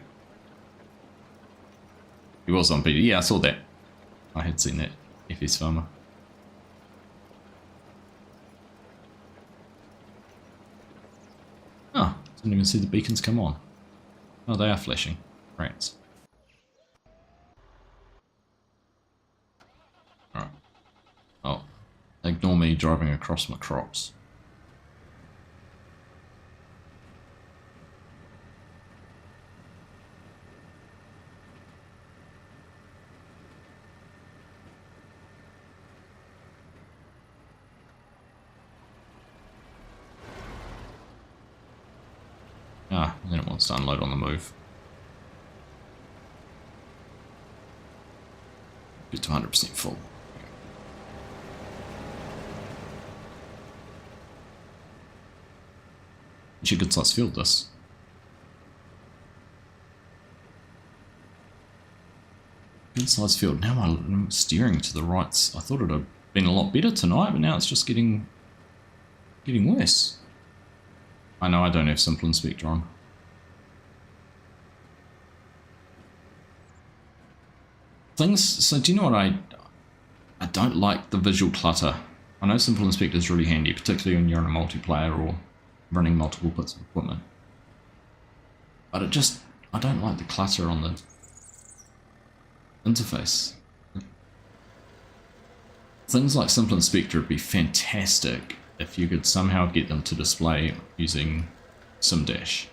He was on BD. Yeah, I saw that. I had seen that. FS Farmer. Oh, didn't even see the beacons come on. Oh, they are flashing. Rats. Alright. Oh. Ignore me driving across my crops. Ah, then it wants to unload on the move. Get to 100% full. Actually, good size field, this. Good size field. Now I'm steering to the right. I thought it would have been a lot better tonight, but now it's just getting worse. I know I don't have Simple Inspector on. So do you know what I don't like the visual clutter. I know Simple Inspector is really handy, particularly when you're in a multiplayer or running multiple bits of equipment. But I don't like the clutter on the interface. Things like Simple Inspector would be fantastic if you could somehow get them to display using SimDash.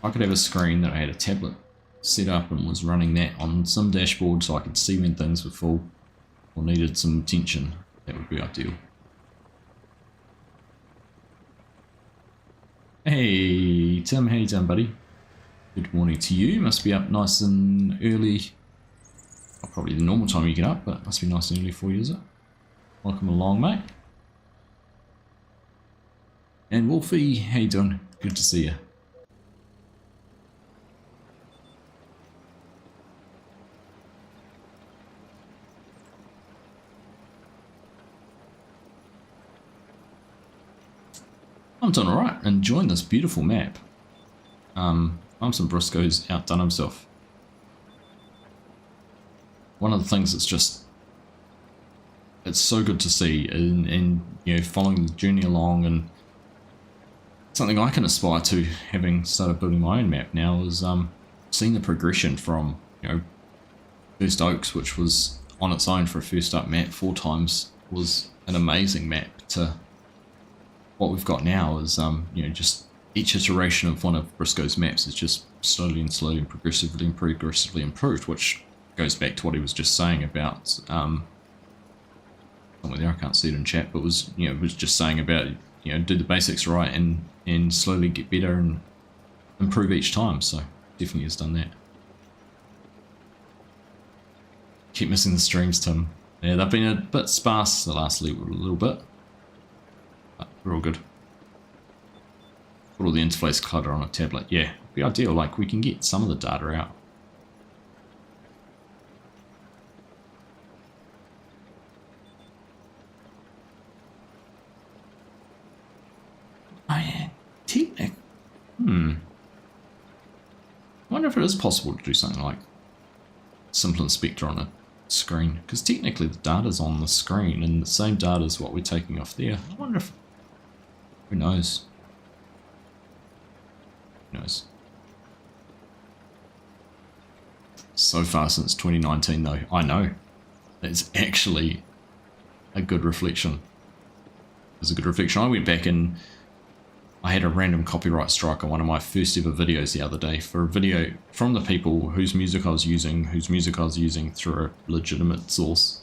I could have a screen that I had a tablet set up and was running that on some dashboard so I could see when things were full or needed some attention. That would be ideal. Hey Tim, how you doing, buddy? Good morning to you. Must be up nice and early. Well, probably the normal time you get up, but must be nice and early for you, is it? Welcome along, mate. And Wolfie, how you doing? Good to see you. I'm doing alright, enjoying this beautiful map. FarmSimBrisco's outdone himself. One of the things that's just, it's so good to see, and you know, following the journey along, and something I can aspire to, having started building my own map now, is seeing the progression from, you know, First Oaks, which was on its own for a first up map 4 times, was an amazing map, to what we've got now is, you know, just each iteration of one of Brisco's maps is just slowly and progressively improved, which goes back to what he was just saying about, somewhere there, I can't see it in chat, but was, you know, was just saying about, you know, do the basics right and slowly get better and improve each time, so definitely has done that. Keep missing the streams, Tim. Yeah, they've been a bit sparse the last little bit, but we're all good. Put all the interface clutter on a tablet. Yeah, it'd be ideal, like we can get some of the data out. Oh yeah, technic. I wonder if it is possible to do something like simple inspector on a screen, because technically the data's on the screen and the same data is what we're taking off there. I wonder if, who knows? Who knows? So far since 2019 though, I know. It's actually a good reflection. It's a good reflection. I went back and I had a random copyright strike on one of my first ever videos the other day for a video from the people whose music I was using through a legitimate source.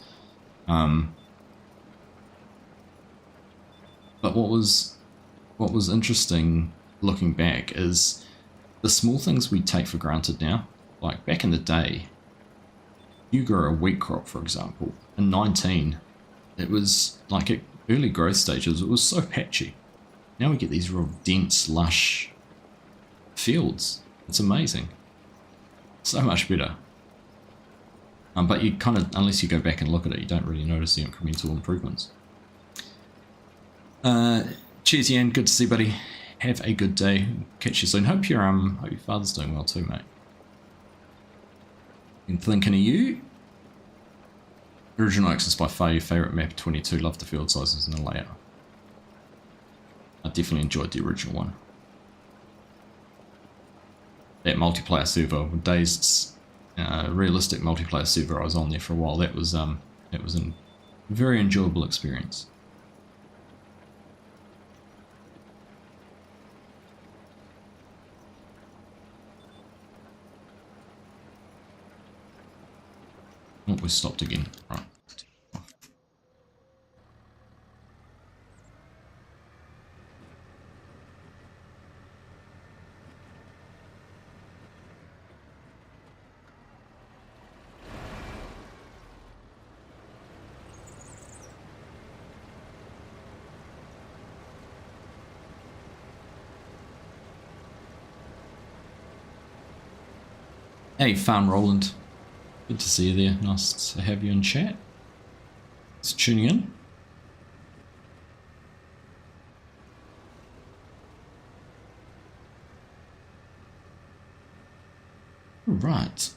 But what was interesting looking back is the small things we take for granted now. Like back in the day, you grow a wheat crop, for example, in 19, it was like at early growth stages, it was so patchy. Now we get these real dense, lush fields. It's amazing. So much better. But you kind of, unless you go back and look at it, you don't really notice the incremental improvements. Cheers, Ian. Good to see you, buddy. Have a good day. Catch you soon. Hope your father's doing well too, mate. Been thinking of you. Original Access by far your favourite map, 22. Love the field sizes and the layout. I definitely enjoyed the original one. That multiplayer server, Dazed's realistic multiplayer server, I was on there for a while. That was a very enjoyable experience. Oh, we stopped again. Right. Hey, Farm Roland. Good to see you there. Nice to have you in chat. Just tuning in. All right.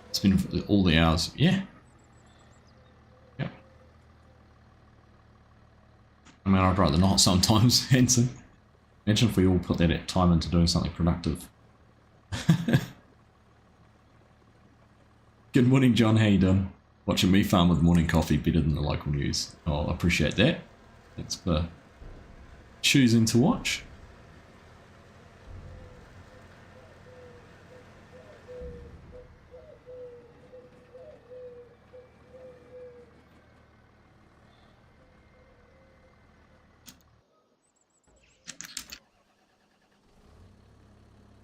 It's been all the hours. Yeah. Yep. I mean, I'd rather not sometimes, Hanson. Imagine if we all put that time into doing something productive. Good morning, John. How you doing? Watching me farm with morning coffee better than the local news. Oh, I appreciate that. Thanks for choosing to watch.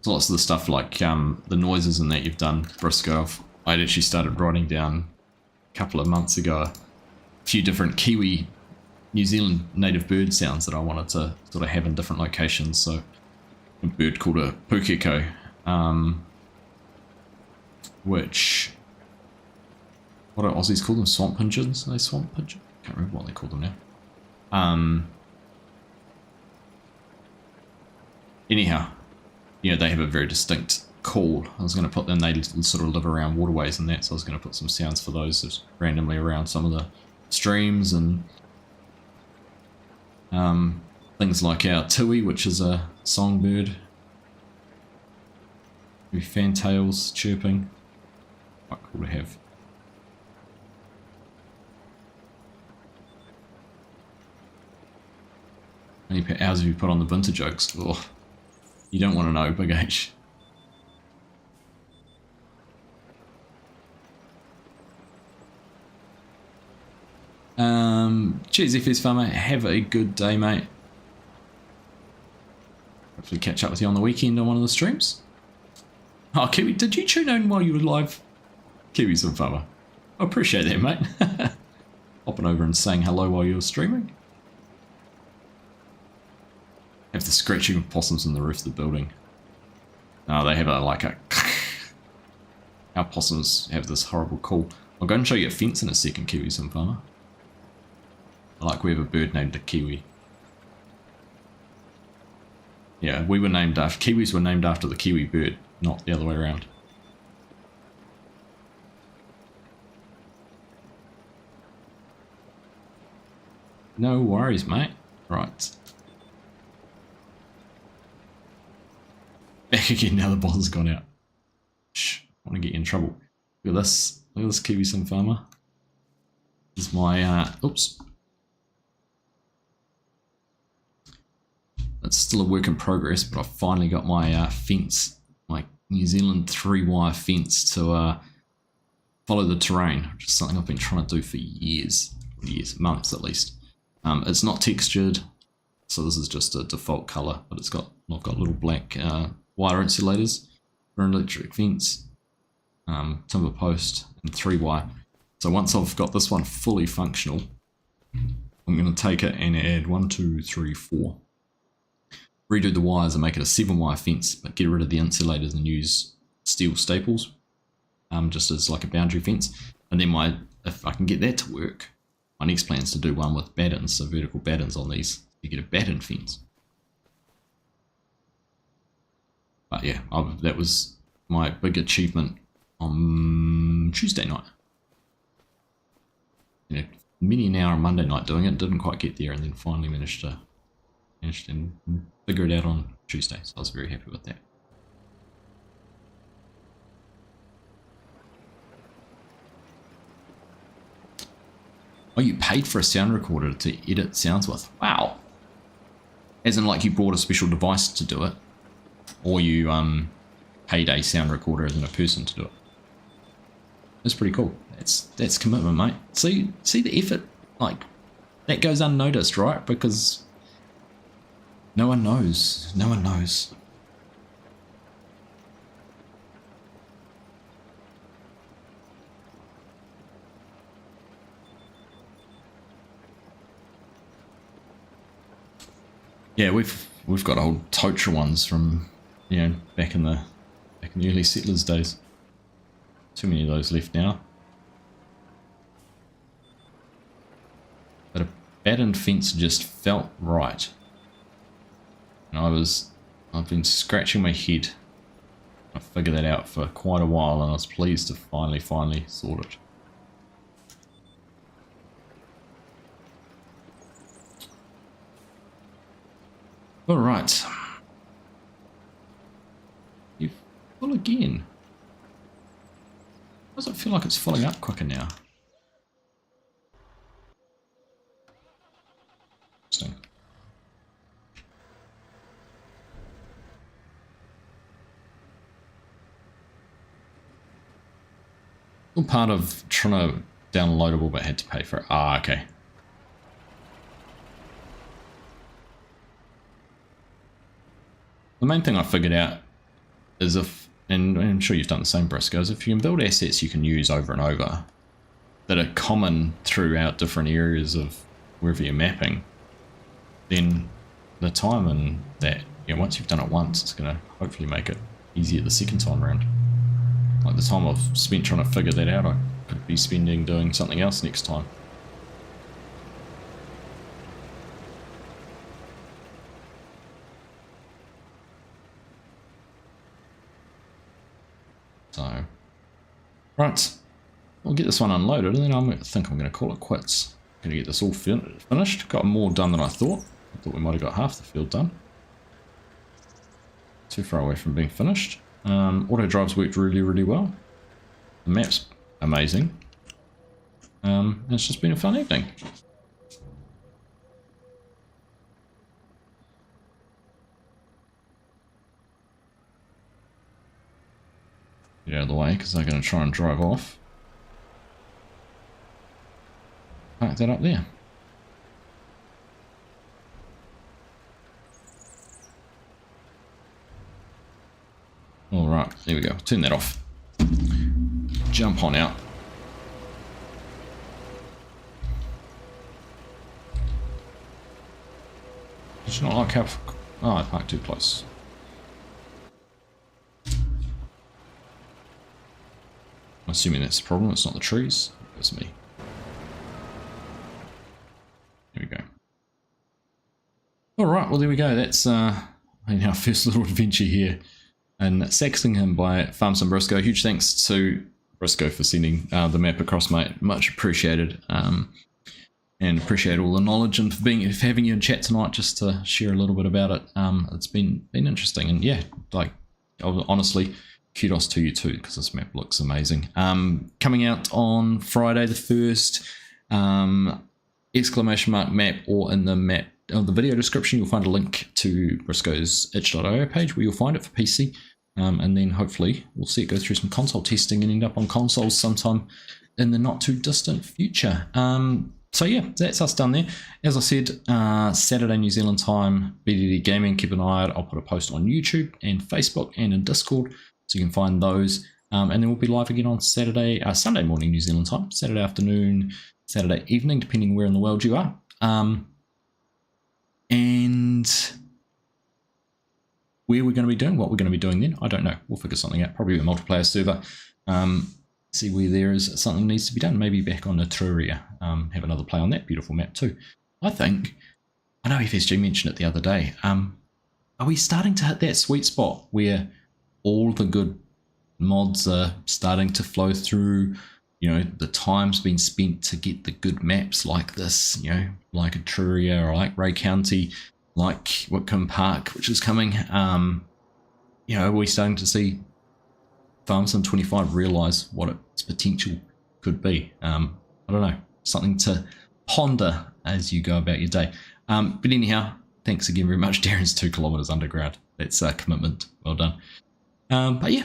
So lots of the stuff like the noises and that you've done, Brisco, I'd actually started writing down a couple of months ago a few different Kiwi New Zealand native bird sounds that I wanted to sort of have in different locations. So a bird called a pukeko, which, what do Aussies call them? Swamp pigeons? Are they swamp pigeons? Can't remember what they call them now. Anyhow, you know, they have a very distinct call. I was going to put them, they sort of live around waterways and that, so I was going to put some sounds for those just randomly around some of the streams, and things like our tui, which is a songbird. Fantails chirping. Quite cool to have. How many hours have you put on the vintage oaks? Oh, you don't want to know, Big H. Cheers, FS Farmer. Have a good day, mate. Hopefully catch up with you on the weekend on one of the streams. Oh, Kiwi, did you tune in while you were live? Kiwi Sim Farmer. I appreciate that, mate. Hopping over and saying hello while you were streaming. Have the scratching of possums on the roof of the building. Oh, they have like a... Our possums have this horrible call. I'll go and show you a fence in a second, Kiwi Sim Farmer. Like we have a bird named a kiwi. Yeah, we were named after, kiwis were named after the kiwi bird, not the other way around. No worries, mate. Right. Back again now the boss has gone out. Shh, I want to get you in trouble. Look at this Kiwi Sim Farmer. This is my, oops. It's still a work in progress, but I've finally got my fence, my New Zealand 3-wire fence to follow the terrain, which is something I've been trying to do for years, months at least. It's not textured, so this is just a default color, but I've got little black wire insulators for an electric fence, timber post, and 3-wire. So once I've got this one fully functional, I'm going to take it and add 1, 2, 3, 4. Redo the wires and make it a 7-wire fence, but get rid of the insulators and use steel staples, just as like a boundary fence. And then if I can get that to work, my next plan is to do one with battens, so vertical battens on these. You get a batten fence. But yeah, that was my big achievement on Tuesday night. You know, many an hour on Monday night doing it, didn't quite get there, and then finally managed to figure it out on Tuesday, so I was very happy with that. Oh, you paid for a sound recorder to edit sounds with? Wow. As in like you bought a special device to do it, or you paid a sound recorder as in a person to do it. That's pretty cool. That's commitment, mate. See the effort? Like, that goes unnoticed, right? Because no one knows. No one knows. Yeah, we've got old Totra ones from, you know, back in the early settlers days. Too many of those left now. But a batten fence just felt right. And I've been scratching my head. I figured that out for quite a while, and I was pleased to finally sort it. All right. You full again. Why does it feel like it's filling up quicker now? Interesting. All part of trying to downloadable, but had to pay for it. Ah, okay. The main thing I figured out is if, and I'm sure you've done the same, Briscoe, is if you can build assets you can use over and over that are common throughout different areas of wherever you're mapping, then the time and that, once you've done it once, it's going to hopefully make it easier the second time around. Like the time I've spent trying to figure that out, I could be spending doing something else next time. So, right, we'll get this one unloaded, and then I think I'm going to call it quits. I'm going to get this all finished. Got more done than I thought. I thought we might have got half the field done. Too far away from being finished. Auto drives worked really, really well. The map's amazing. It's just been a fun evening. Get out of the way because they're going to try and drive off. Park that up there. Alright, there we go. Turn that off. Jump on out. It's not like how... Oh, I parked too close. I'm assuming that's the problem, it's not the trees, it's me. There we go. Alright, well there we go, that's our first little adventure here in Saxlingham by FarmSimBrisco. Huge thanks to Brisco for sending the map across, mate, much appreciated. And appreciate all the knowledge and for having you in chat tonight just to share a little bit about it. It's been interesting, and yeah, like honestly, kudos to you too, because this map looks amazing. Coming out on Friday the 1st, !map, or in the map on the video description you'll find a link to Brisco's itch.io page where you'll find it for PC, and then hopefully we'll see it go through some console testing and end up on consoles sometime in the not too distant future. So yeah, that's us done there. As I said, Saturday New Zealand time, BDD Gaming, keep an eye out. I'll put a post on YouTube and Facebook and in Discord, so you can find those. And then we'll be live again on Sunday morning New Zealand time, Saturday afternoon, Saturday evening, depending where in the world you are. And where we're going to be doing, what we're going to be doing then, I don't know. We'll figure something out, probably a multiplayer server. See where there is something needs to be done. Maybe back on Etruria, have another play on that beautiful map too. I know FSG mentioned it the other day. Are we starting to hit that sweet spot where all the good mods are starting to flow through? The time's been spent to get the good maps like this, like Etruria or like Ray County, like Whitcomb Park, which is coming. Are we starting to see FarmSim 25 realize what its potential could be? I don't know, something to ponder as you go about your day. But anyhow, thanks again very much. Darren's 2 kilometers underground. That's a commitment. Well done. But yeah,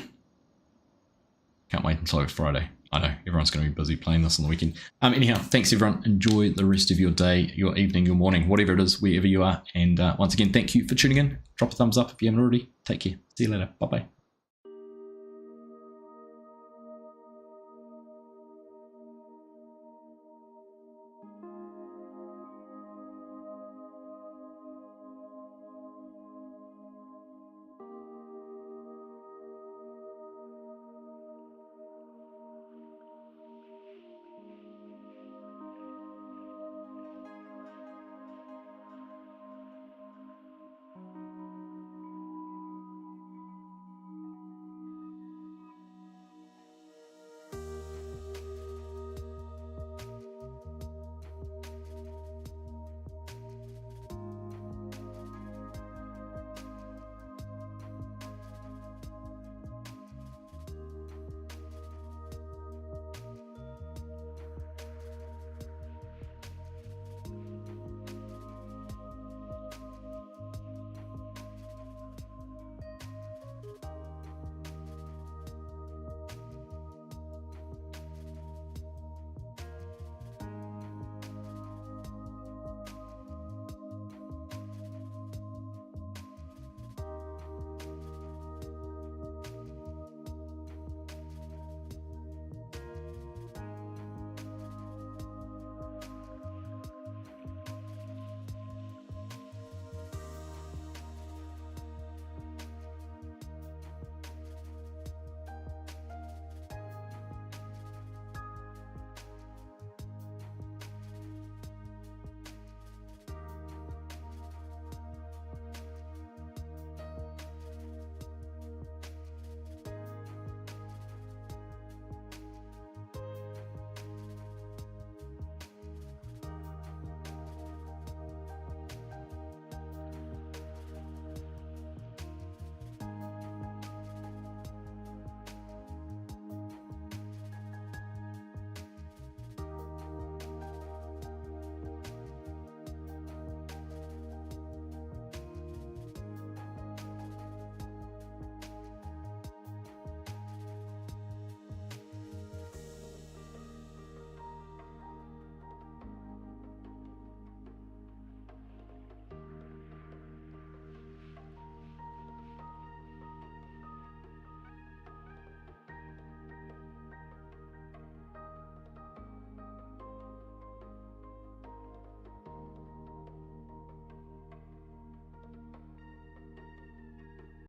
can't wait until Friday. I know everyone's going to be busy playing this on the weekend. Anyhow, thanks everyone. Enjoy the rest of your day, your evening, your morning, whatever it is, wherever you are. And once again, thank you for tuning in. Drop a thumbs up if you haven't already. Take care. See you later. Bye bye.